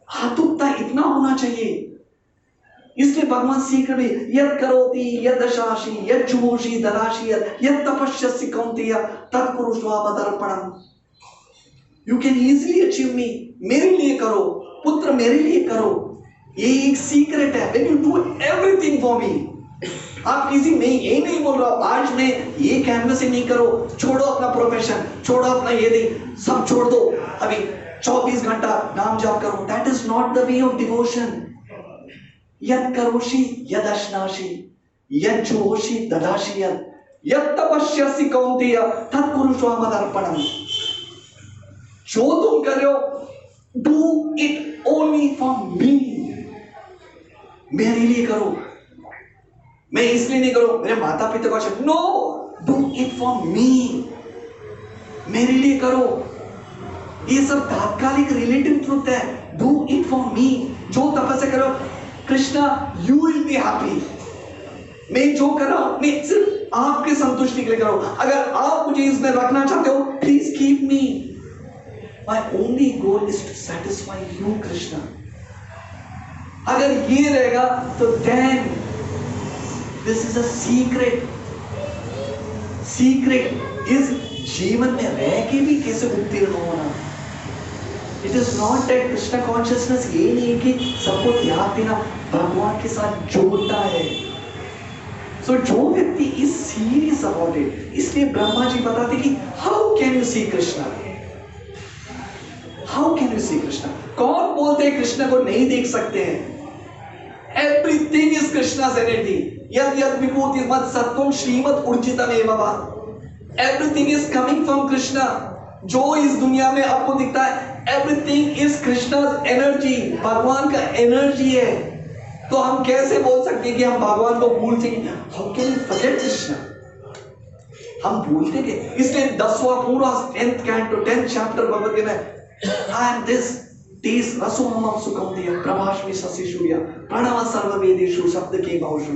आतुरता इतना होना चाहिए। इसलिए भगवान शीघ्र भी यद करोति यद दशाशी यद जुहोषि ददाशी यद तपस्यसि कौन्तेय तत्कुरु स्वावदर्पणम्। You can easily achieve me. मेरे लिए करो, पुत्र मेरे लिए करो। ये एक सीक्रेट है। When you do everything for me, आप किसी में ये नहीं बोल रहा आज मैं ये कैनवस ही नहीं करो, छोड़ो अपना प्रोफेशन, छोड़ो अपना ये नहीं, सब छोड़ दो, अभी 24 घंटा नाम जाप करो। That is not the way of devotion. यद करोषि यद अश्नासि यद जुहोषि ददासि यद तपस्यसि कौन्तेय तत्कुरु स्वावदर्पणम्। जो तुम कर रहे हो, do it only for me. मेरे लिए करो, मैं इसलिए नहीं करो मेरे माता पिता को अच्छा, no, do it for me. मेरे लिए करो। ये सब तात्कालिक रिलेटिव ट्रुथ है। do it for me. जो तपस्या करो, Krishna you will be happy. मैं जो कर रहा हूं मैं सिर्फ आपके संतुष्टि के लिए कर रहा हूं। अगर आप मुझे इसमें रखना चाहते हो, please keep me. My only goal is to satisfy you, Krishna. अगर ये रहेगा तो then this is a secret. Secret इस जीवन में रह के भी कैसे उत्तीर्ण होना। It is not that Krishna consciousness ये नहीं कि सबको त्याग देना, भगवान के साथ जोड़ता है। So जो व्यक्ति is serious about it, इसलिए ब्रह्मा जी बताते कि how can you see Krishna? How can you see Krishna? कौन बोलते हैं कृष्ण को नहीं देख सकते हैं? Everything is Krishna's energy. यद यद विभूति मत सत्वम श्रीमद ऊर्जितम एव वा। Everything is coming from Krishna. जो इस दुनिया में आपको दिखता है, everything is Krishna's energy. भगवान का एनर्जी है। तो हम कैसे बोल सकते हैं कि हम भगवान को भूल सकें? How can we forget Krishna? हम भूलते थे। इसलिए 10वां पूरा 10th canto 10th chapter Bhagavad Gita में I am this रसोहमं सुखम दिया प्रभाष्मि शशि सूर्य प्रणव सर्ववेदेषु शब्द के बहुषु।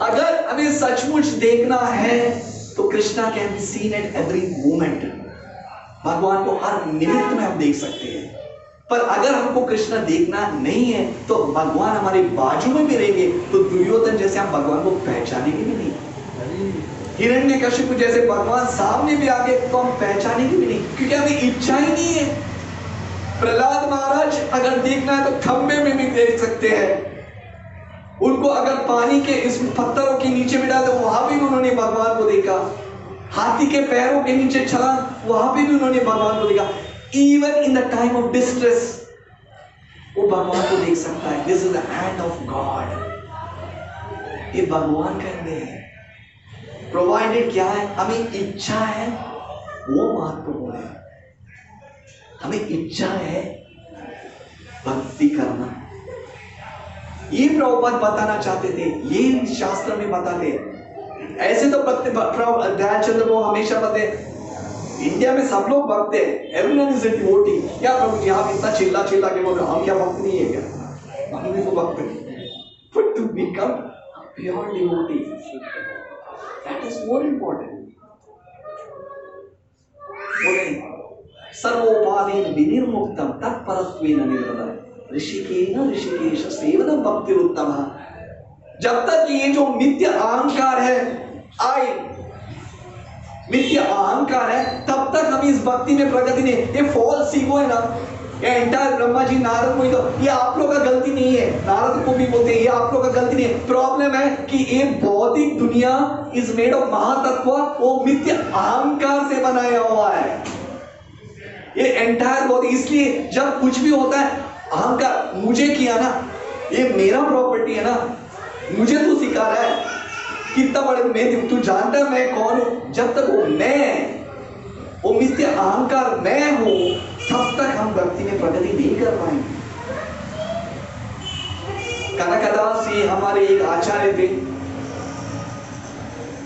अगर हमें सचमुच देखना है तो Krishna can be seen at every moment. भगवान को हर निमित्त में हम देख सकते हैं। पर अगर हमको कृष्णा देखना नहीं है तो भगवान हमारे बाजू में भी रहेंगे तो दुर्योधन जैसे हम भगवान को पहचानेंगे भी नहीं। हिरण्यकशिपु जैसे भगवान सामने भी आगे तो हम पहचानेंगे भी नहीं, क्योंकि हमें इच्छा ही नहीं है। प्रहलाद महाराज अगर देखना है तो खंबे में भी देख सकते हैं। उनको अगर पानी के इस पत्थरों के नीचे भी डाले वहां भी उन्होंने भगवान को देखा। हाथी के पैरों के नीचे छलांग वहां भी उन्होंने भगवान को देखा। Even in the time of distress वो भगवान को देख सकता है। This is the hand of God. ये भगवान का है। प्रोवाइडेड क्या है? हमें इच्छा है, वो महत्वपूर्ण है। हमें इच्छा है भक्ति करना। ये प्रभुपाद बताना चाहते थे, ये शास्त्र में बताते। ऐसे तो दयाचंद्र को हमेशा बताते इंडिया में सब लोग भक्त हैं, एवरीवन इज अ डिवोटी। क्या प्रभु जी आप इतना चिल्ला चिल्ला के बोल रहे हम क्या भक्त नहीं है क्या? हम भी तो भक्त हैं। But to become pure devotee that is more important. सर्वोपादेन विनिर्मुक्तम तत्परत्वेन निर्मलम् ऋषिकेन ऋषिकेश सेवनं भक्तिरुत्तमः। जब तक ये जो मिथ्या अहंकार है मिथ्या अहंकार है तब तक हम इस भक्ति में प्रगति नहीं। ये फॉल्स ईगो है ना, ये एंटायर ब्रह्मा जी नारद को तो ये आप लोग का गलती नहीं है। नारद को भी बोलते हैं ये आप लोग का गलती नहीं है। प्रॉब्लम है कि ये भौतिक दुनिया इज मेड ऑफ महातत्व, वो मिथ्या अहंकार से बनाया हुआ है ये एंटायर बॉडी। इसलिए जब कुछ भी होता है अहंकार, मुझे किया ना, ये मेरा प्रॉपर्टी है ना, मुझे तू सिखा रहा है कितना बड़े मैं, तू जानता है मैं कौन हूं। जब तक वो मिथ्या अहंकार मैं हूं तब तक हम भक्ति में प्रगति नहीं कर पाएंगे। कनकदास ये हमारे एक आचार्य थे,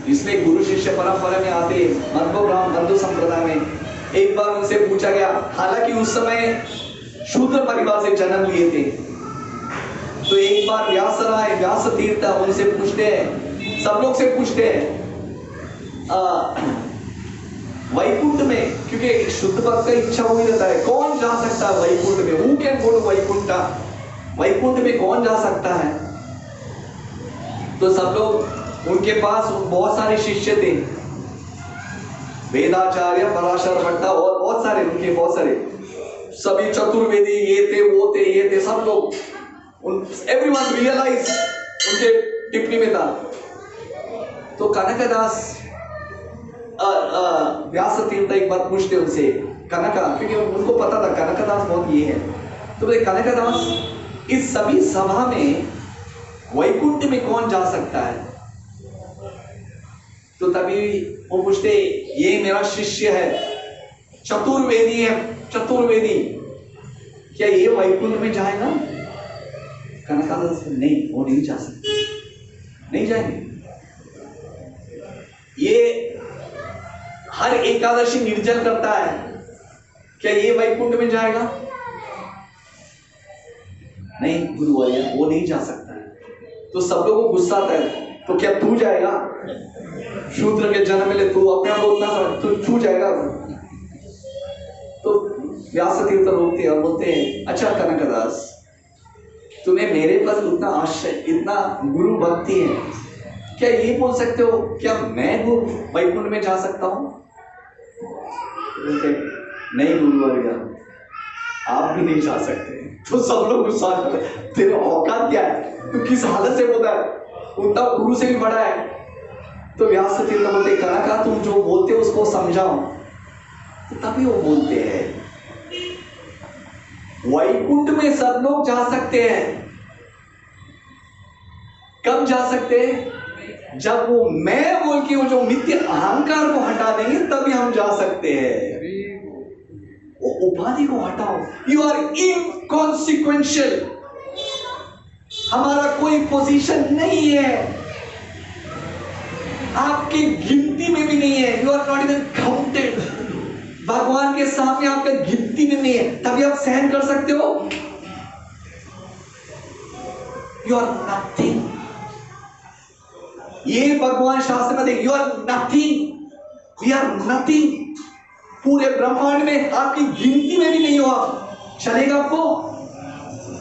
इसलिए गुरु शिष्य परंपरा में आते मध्व संप्रदाय में एक बार उनसे पूछा गया, हालांकि उस समय शूद्र परिवार से जन्म लिए थे, तो एक बार व्यास तीर्थ उनसे पूछते हैं, सब लोग से पूछते हैं वैकुंठ में, क्योंकि शुद्ध भक्त का इच्छा हुई रहता है, कौन जा सकता है वैकुंठ में, who can go to Vaikuntha, Vaikuntha में कौन जा सकता है। तो सब लोग, उनके पास बहुत सारे शिष्य थे, वेदाचार्य, पराशर भट्टा और बहुत सारे, उनके बहुत सारे सभी चतुर्वेदी, ये थे वो थे ये थे, सब लोग, एवरीवन रियलाइज उनके टिप्पणी में था। तो कनकदास व्यास तीर्थ एक बार पूछते उनसे, कनका, क्योंकि उनको पता था कनकदास बहुत ये है, तो बोले कनकदास, इस सभी सभा में वैकुंठ में कौन जा सकता है। तो तभी वो पूछते, ये मेरा शिष्य है, चतुर्वेदी है, चतुर्वेदी, क्या ये वैकुंठ में जाएगा। कनकदास, नहीं, वो नहीं जा सकते, नहीं जाएंगे। ये हर एकादशी निर्जल करता है, क्या ये वैकुंठ में जाएगा। नहीं गुरुवर्य, वो नहीं जा सकता है। तो सब लोगों को गुस्सा आता है, तो क्या तू जाएगा, शूद्र के जन्म में तू अपने आप बोलता, तू जाएगा। तो व्यास तीर्थ रोकते और बोलते हैं, अच्छा कनकदास, तुम्हें मेरे पास उतना आश्चर्य, इतना गुरु भक्ति है, क्या ये बोल सकते हो, क्या मैं वैकुंठ में जा सकता हूं। नहीं गुरुवर्य, आप भी नहीं जा सकते। तो सब लोग गुस्सा करते, तेरे औकात क्या है, तू किस हालत से बोलता है, उतना गुरु से भी बड़ा है। तो व्यास तीर्थ बोलते, कनका तुम जो बोलते हो उसको समझाओ। तो तभी वो बोलते हैं, वैकुंठ में सब लोग जा सकते हैं। कब जा सकते हैं, जब वो मैं बोल के वो जो मिथ्या अहंकार को हटा देंगे, तभी हम जा सकते हैं। वो उपाधि को हटाओ, यू आर इनकॉन्सिक्वेंशियल, हमारा कोई पोजीशन नहीं है, आपकी गिनती में भी नहीं है, you are not even counted, भगवान के सामने आपका गिनती में नहीं है, तभी आप सहन कर सकते हो। यू आर नथिंग, ये भगवान शास्त्र में देख, you are nothing, we are nothing, पूरे ब्रह्मांड में आपकी गिनती में भी नहीं हो आप, चलेगा आपको,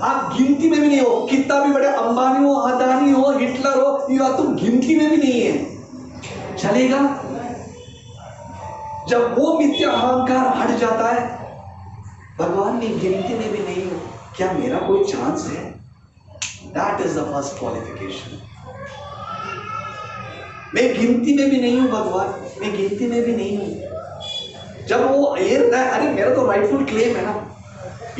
आप गिनती में भी नहीं हो, कितना भी बड़े अंबानी हो, अदानी हो, हिटलर हो, ये तुम गिनती में भी नहीं है, चलेगा। जब वो मिथ्या अहंकार हट जाता है, भगवान ने गिनती में भी नहीं हो, क्या मेरा कोई चांस है, that is the first qualification. मैं गिनती में भी नहीं हूं भगवान, मैं गिनती में भी नहीं हूं। जब वो ये रहता है, अरे मेरा तो राइटफुल क्लेम है ना,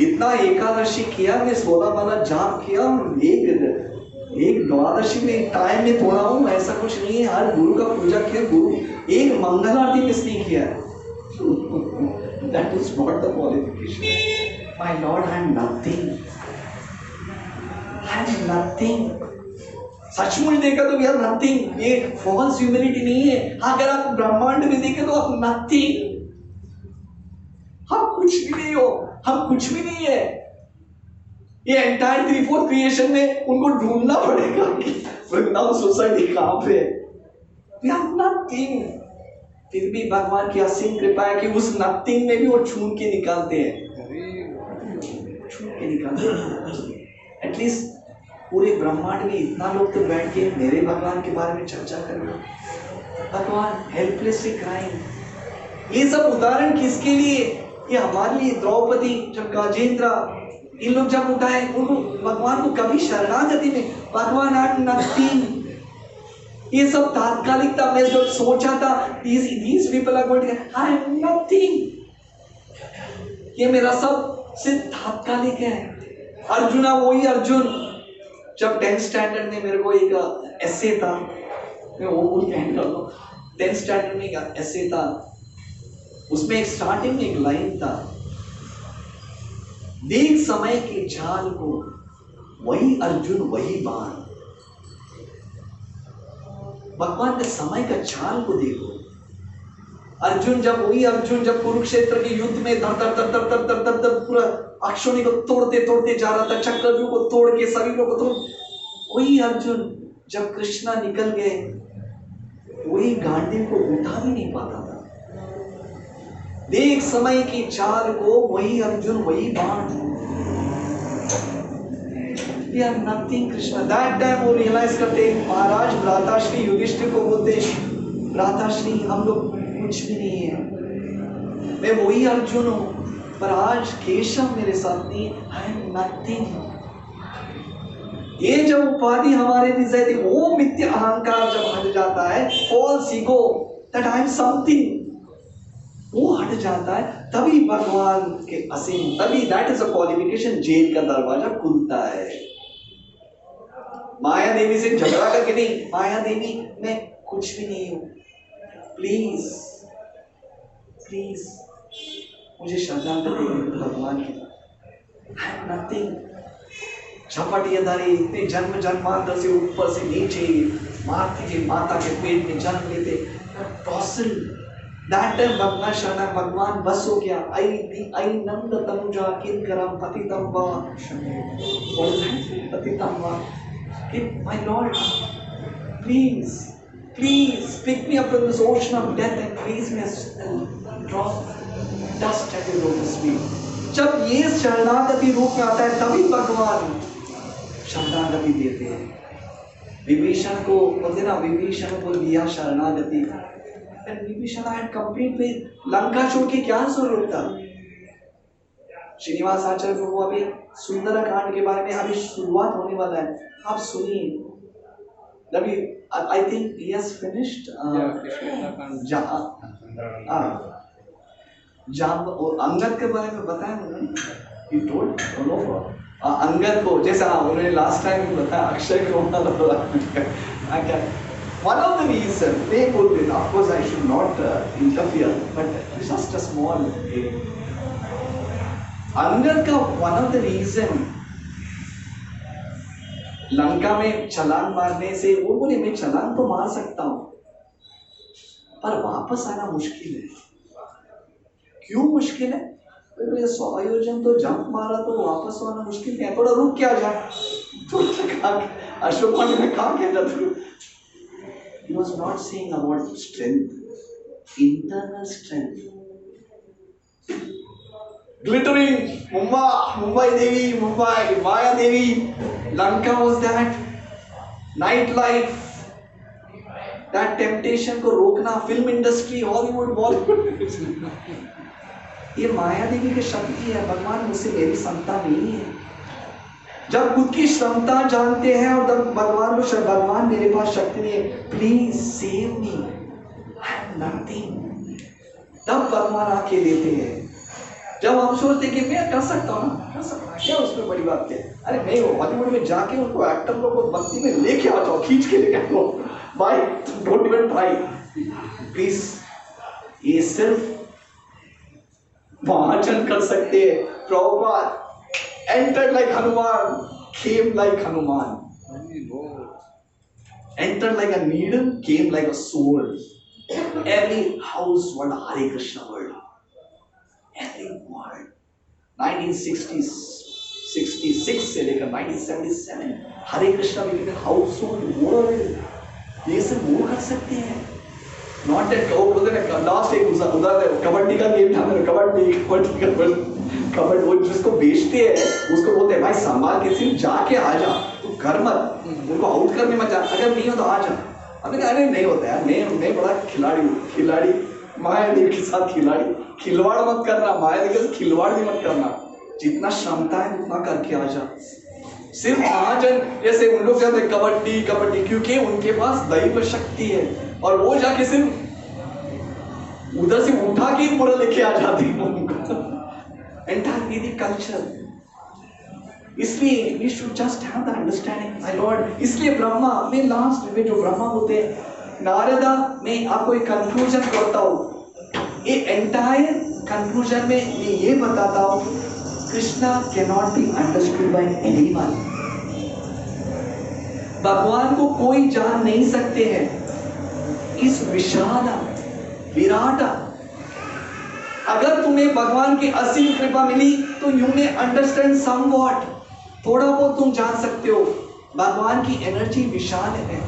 इतना एकादशी किया, मैं 16 माला जाप किया, एक द्वादशी में टाइम में थोड़ा हूं, ऐसा कुछ नहीं है, हर गुरु का पूजा किया, गुरु एक मंगल आरती मिस नहीं किया। That is not the qualification. My Lord, I am nothing, I am nothing. सचमुच देखा तो वी आर नथिंग, ये फॉल्स ह्यूमिलिटी नहीं है। अगर आप ब्रह्मांड में देखें तो आप नथिंग, हम कुछ भी नहीं हो, हम कुछ भी नहीं है। ये एंटायर 3/4 क्रिएशन में उनको ढूंढना पड़ेगा कि वृंदावन सोसाइटी कहां पे है। We are nothing. फिर भी भगवान की असीम कृपा है कि उस नथिंग में भी वो छून के निकालते हैं, छून के निकालते हैं। एटलीस्ट पूरे ब्रह्मांड में इतना लोग तो बैठ के मेरे भगवान के बारे में चर्चा कर रहे हो, भगवान हेल्पलेसली क्राइंग। ये सब उदाहरण किसके लिए, ये हमारे लिए। द्रौपदी, जब गजेंद्र, इन लोग जब उठाए, उनको भगवान को कभी शरणागति में, भगवान आई एम नथिंग, ये सब तात्कालिकता में जब सोचा था, these people are going to, I am nothing, ये मेरा सब सिर्फ तात्कालिक है। अर्जुना, वही अर्जुन, जब 10th स्टैंडर्ड में मेरे को एक एसे था, मैं वो बोल के कर दो, 10th स्टैंडर्ड में एक एसे था, उसमें एक स्टार्टिंग में एक लाइन था, देख समय के चाल को, वही अर्जुन वही बाण। भगवान के समय का चाल को देखो। अर्जुन जब कुरुक्षेत्र के युद्ध में धर धर धर धर धर धर धर धर पूरा अक्षोणी को तोड़ते तोड़ते जा रहा था, चक्रव्यूह को तोड़ के शरीरों को तोड़, वही अर्जुन जब कृष्णा निकल गए, वही गांडीव को उठा भी नहीं पाता था। देख समय की चाल को, वही अर्जुन वही बाण। We are nothing Krishna. That time वो रियलाइज करते, महाराज भ्राताश्री युधिष्ठिर को बोलते, भ्राताश्री हम लोग कुछ भी नहीं है, मैं वही अर्जुन हूं, पर आज केशव मेरे साथ नहीं, I am nothing। ये जब उपाधि हमारे हृदय थी, वो मिथ्या अहंकार जब हट जाता है, false ego that I am something, वो हट जाता है, तभी भगवान के असीम, तभी that is a qualification, jail का दरवाजा खुलता है। माया देवी से झगड़ा करके नहीं, माया देवी मैं कुछ भी नहीं हूं, प्लीज प्लीज मुझे श्रद्धांजलि दे भगवान की। I am nothing. झपटियादारी इतने जन्म जन्मांतर से ऊपर से नीचे मारती के माता के पेट में जन्म लेते, टॉसल दैट टाइम भगवान शरण, भगवान बस हो गया। आई नंद तनुजा किंकरम पतितम वा पतितम वा कि my Lord please Please pick me up from this ocean of death and raise me a drop dust at your lotus feet. जब ये शरणागति रूप में आता है, तभी भगवान शरणागति देते हैं। विभीषण को बोलते ना, विभीषण को दिया शरणागति, Vibhishan had complete faith। Lanka छोड़ के क्या जरूरत था? श्रीनिवास आचार्य प्रभु अभी सुंदरकांड के बारे में अभी शुरुआत होने वाला है, आप सुनिए। I think he has finished. Angad के बारे में बताया उन्होंने, he told अंगद को, जैसे उन्होंने लास्ट टाइम बताया अक्षय को। One of the reasons they put it, of course I should not interfere, but it's just a small thing. Angad का one of the reason Lanka में छलांग मारने से, वो बोले मैं छलांग तो मार सकता हूं, पर वापस आना मुश्किल है। क्यों मुश्किल है? 100 योजन तो जंप मारा तो वापस आना मुश्किल है, थोड़ा रुक के आ जा। अशोक ने कहा क्या? He was not saying about strength, internal strength. Glittering, Mumbai Devi, Mumbai, Maya Devi, Lanka was that nightlife, that temptation को रोकना, फिल्म इंडस्ट्री, हॉलीवुड, बॉलीवुड, ये माया देवी की शक्ति है। भगवान मुझसे मेरी क्षमता नहीं है। जब खुद की क्षमता जानते हैं और जब भगवान को, भगवान मेरे पास शक्ति नहीं है, please save me, I am nothing, तब भगवान आके देते हैं। जब हम सोचते कि मैं कर सकता हूँ ना, कर सकता हूँ, क्या उसमें बड़ी बात है? अरे नहीं, हो बॉलीवुड में जाके उनको एक्टर लोग को भक्ति में लेके आ जाओ, खींच के लेके आओ भाई, डोंट इवन ट्राई प्लीज। ये सिर्फ महाजन कर सकते हैं। Prabhupada enter like Hanuman, came like Hanuman, enter like a needle, came like a sword। Every house was a Hare Krishna word, every word। 1966 से लेकर 1977 हरे Krishna became a household word। ये सब वो कर सकते हैं। नॉट दैट वो बोलते हैं लास्ट एक उदाहरण, कबड्डी का गेम था मेरा, कबड्डी वो जिसको बेचते हैं उसको बोलते हैं भाई संभाल के, सिर्फ जाके आ जा, तू घर मत, उनको आउट करने मत जा, अगर नहीं हो तो आ जा। हमने कहा अरे नहीं होता यार, मैं बड़ा खिलाड़ी माया देवी के साथ खिलवाड़ मत करना, माया देवी के साथ खिलवाड़ भी मत करना, जितना क्षमता है उतना करके आ जा। सिर्फ महाजन जैसे उन लोग जाते कबड्डी, क्योंकि उनके पास दैव शक्ति है और वो जाके सिर्फ उधर से उठा के पूरा लेके आ जाती है उनको, एंटायर वैदिक कल्चर। इसलिए we should just have the understanding, my Lord। इसलिए ब्रह्मा में लास्ट में जो ब्रह्मा होते हैं, नारदा में आपको एक कंक्लूजन करता हूँ। ये एंटायर कंक्लूजन में मैं ये बताता हूँ, Krishna cannot be understood by anyone। भगवान को कोई जान नहीं सकते हैं। इस विशाल विराट। अगर तुम्हें भगवान की असीम कृपा मिली तो यू मे अंडरस्टैंड समवॉट, थोड़ा बहुत तुम जान सकते हो भगवान की एनर्जी विशाल है।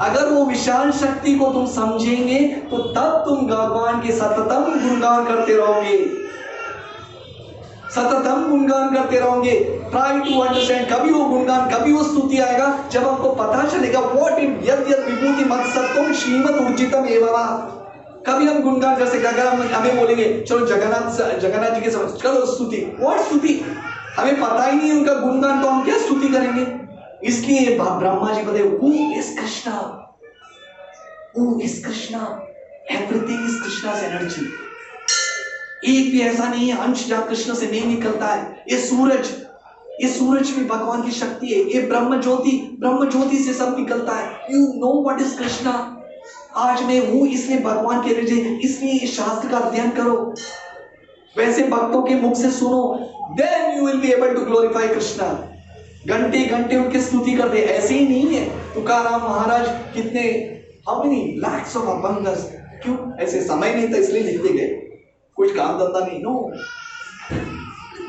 अगर वो विशाल शक्ति को तुम समझेंगे तो तब तुम भगवान के सततम गुणगान करते रहोगे, सततम गुणगान करते रहोगे। ट्राई टू अंडरस्टैंड, कभी वो गुणगान, कभी वो स्तुति आएगा जब आपको पता चलेगा व्हाट इन यद यद विभूति मत सत्वम श्रीमद ऊर्जितम एवं। कभी हम गुणगान जैसे अगर हमें बोलेंगे चलो जगन्नाथ जी के समझ चलो स्तुति, व्हाट स्तुति, हमें पता ही नहीं उनका गुणगान तो हम क्या स्तुति करेंगे। इसलिए ब्रह्मा जी बताए who is Krishna, who is Krishna, everything is Krishna's energy. एक भी ऐसा नहीं है अंश जहां कृष्ण से नहीं निकलता है। ये सूरज भी भगवान की शक्ति है। ये ब्रह्म ज्योति से सब निकलता है। You know what is Krishna. आज मैं हूं इसलिए भगवान के लिए, इसलिए इस शास्त्र का अध्ययन करो, वैसे भक्तों के मुख से सुनो, then you will be able to glorify Krishna. घंटे घंटे उनकी स्तुति करते, ऐसे ही नहीं है। तुकाराम महाराज कितने, हाउ मेनी लैक्स ऑफ अभंगस, क्यों ऐसे समय नहीं था इसलिए लिखते गए, कुछ काम धंधा नहीं, नो।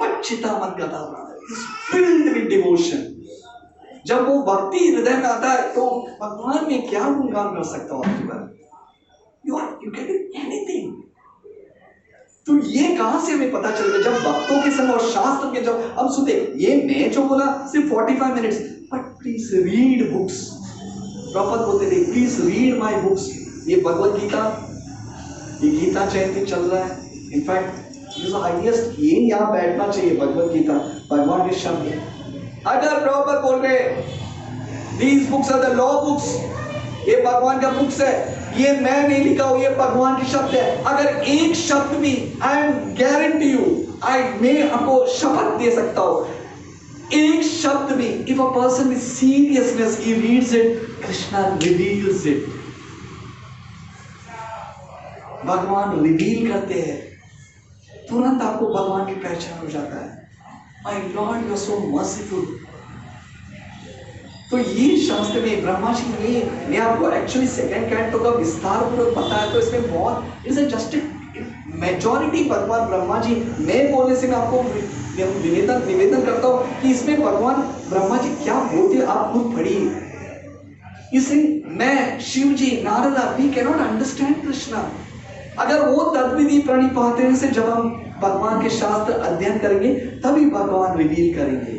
मच्चिता मत गता इज फिल्ड विद डिवोशन। जब वो भक्ति हृदय में आता है तो भगवान में क्या गुणगान कर सकता हूं आपके बारे, यू कैन डू एनीथिंग। तो ये कहां से हमें पता चलेगा, जब भक्तों के संग और शास्त्र के जब हम सुनते। ये मैं जो बोला सिर्फ 45 minutes, but please read books. Proper बोलते थे प्लीज रीड माय बुक्स। ये भगवत गीता, ये गीता जयंती चल रहा है। इनफैक्ट हाईएस्ट ये यहाँ बैठना चाहिए, भगवत गीता भगवान के शब्द। अगर प्रॉपर बोल रहे these books are the law books, ये भगवान का बुक्स है, ये मैं नहीं लिखा हूं, ये भगवान के शब्द है। अगर एक शब्द भी, आई एम गारंटी यू, मैं आपको शपथ दे सकता हूं, एक शब्द भी, if a person with seriousness he reads it, Krishna reveals it. भगवान रिवील करते हैं, तुरंत आपको भगवान की पहचान हो जाता है। My lord you are so merciful. तो ये शास्त्र में ब्रह्मा जी ने, मैं आपको एक्चुअली सेकंड कैंटो का विस्तार पूर्वक बताया, तो इसमें बहुत इज जस्ट मेजॉरिटी भगवान ब्रह्मा जी, मैं बोलने से मैं आपको निवेदन करता हूं कि इसमें भगवान ब्रह्मा जी क्या बोलते, आप खुद पढ़िए। इसलिए मैं, Shiv ji, Narada, we cannot understand Krishna. अगर वो तद्विधि प्रणिपाते से जब हम भगवान के शास्त्र अध्ययन करेंगे तभी भगवान रिवील करेंगे।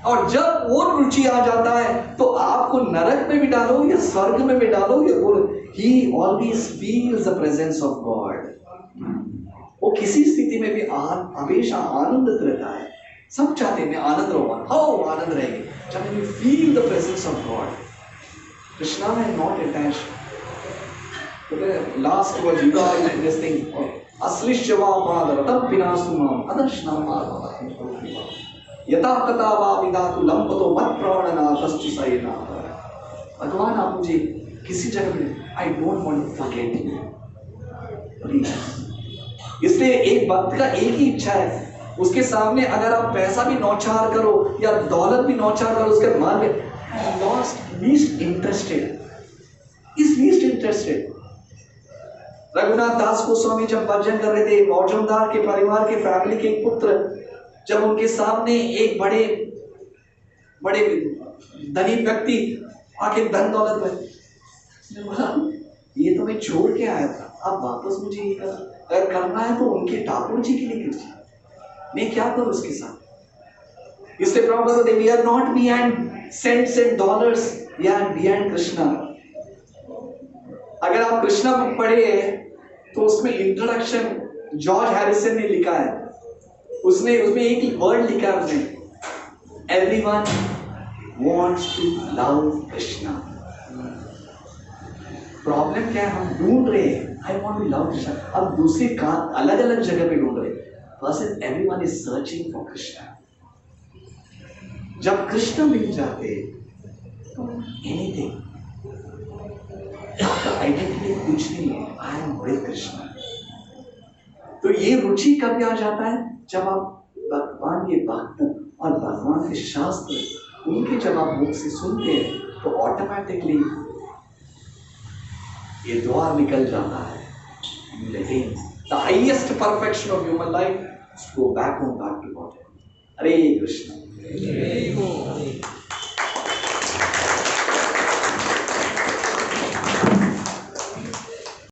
और जब वो रुचि आ जाता है तो आपको नरक में भी डालो या स्वर्ग में भी डालो, या बोलो ही always feels the presence of God. वो किसी स्थिति में भी हमेशा आनंदित रहता है। सब चाहते हैं मैं आनंद रहूंगा, हाउ आनंद रहेंगे जब you feel the presence of God. Krishna में not attached. Last word you got this thing, अश्लिष्यवापादरतं विनाशुमाम अदर्शनम आत्मतम यथा कथा वा विदातु लंपतो मत प्राणनाथस्तु सयना। भगवान आप मुझे किसी जगह में, I don't want to forget you please. इसलिए एक भक्त का एक ही इच्छा है, उसके सामने अगर आप पैसा भी नौचार करो या दौलत भी नौचार करो, उसके मन में lost least interested, is least interested. Raghunath Das Goswami जब भजन कर रहे थे, मौजूमदार के परिवार के फैमिली के एक पुत्र जब उनके सामने एक बड़े बड़े धनी व्यक्ति आके धन दौलत में, बोला ये तो मैं छोड़ के आया था, अब वापस मुझे ये अगर करना है तो उनके ठाकुर जी के लिए कीजिए, मैं क्या करूं उसके साथ। इसलिए प्रभु कहते we are not behind cents and dollars, we are behind Krishna. अगर आप कृष्णा बुक पढ़े तो उसमें इंट्रोडक्शन जॉर्ज हैरिसन ने लिखा है, उसमें एक ही वर्ड लिखा है उसने, everyone wants to love Krishna. Problem क्या है, हम ढूंढ रहे हैं I want to love Krishna, अब दूसरी अलग अलग जगह पे ढूंढ रहे हैं। Person everyone is searching for Krishna. जब कृष्ण मिल जाते तो एनीथिंग, आपका आइडेंटिटी कुछ नहीं है, आई एम विद कृष्णा। तो ये रुचि कब आ जाता है, जब आप भगवान के भक्त और भगवान के शास्त्र उनके जब आप मुख से सुनते हैं तो ऑटोमेटिकली ये द्वार निकल जाता है, you will attain the highest perfection of human life, go back home, back to God. Hare Krishna.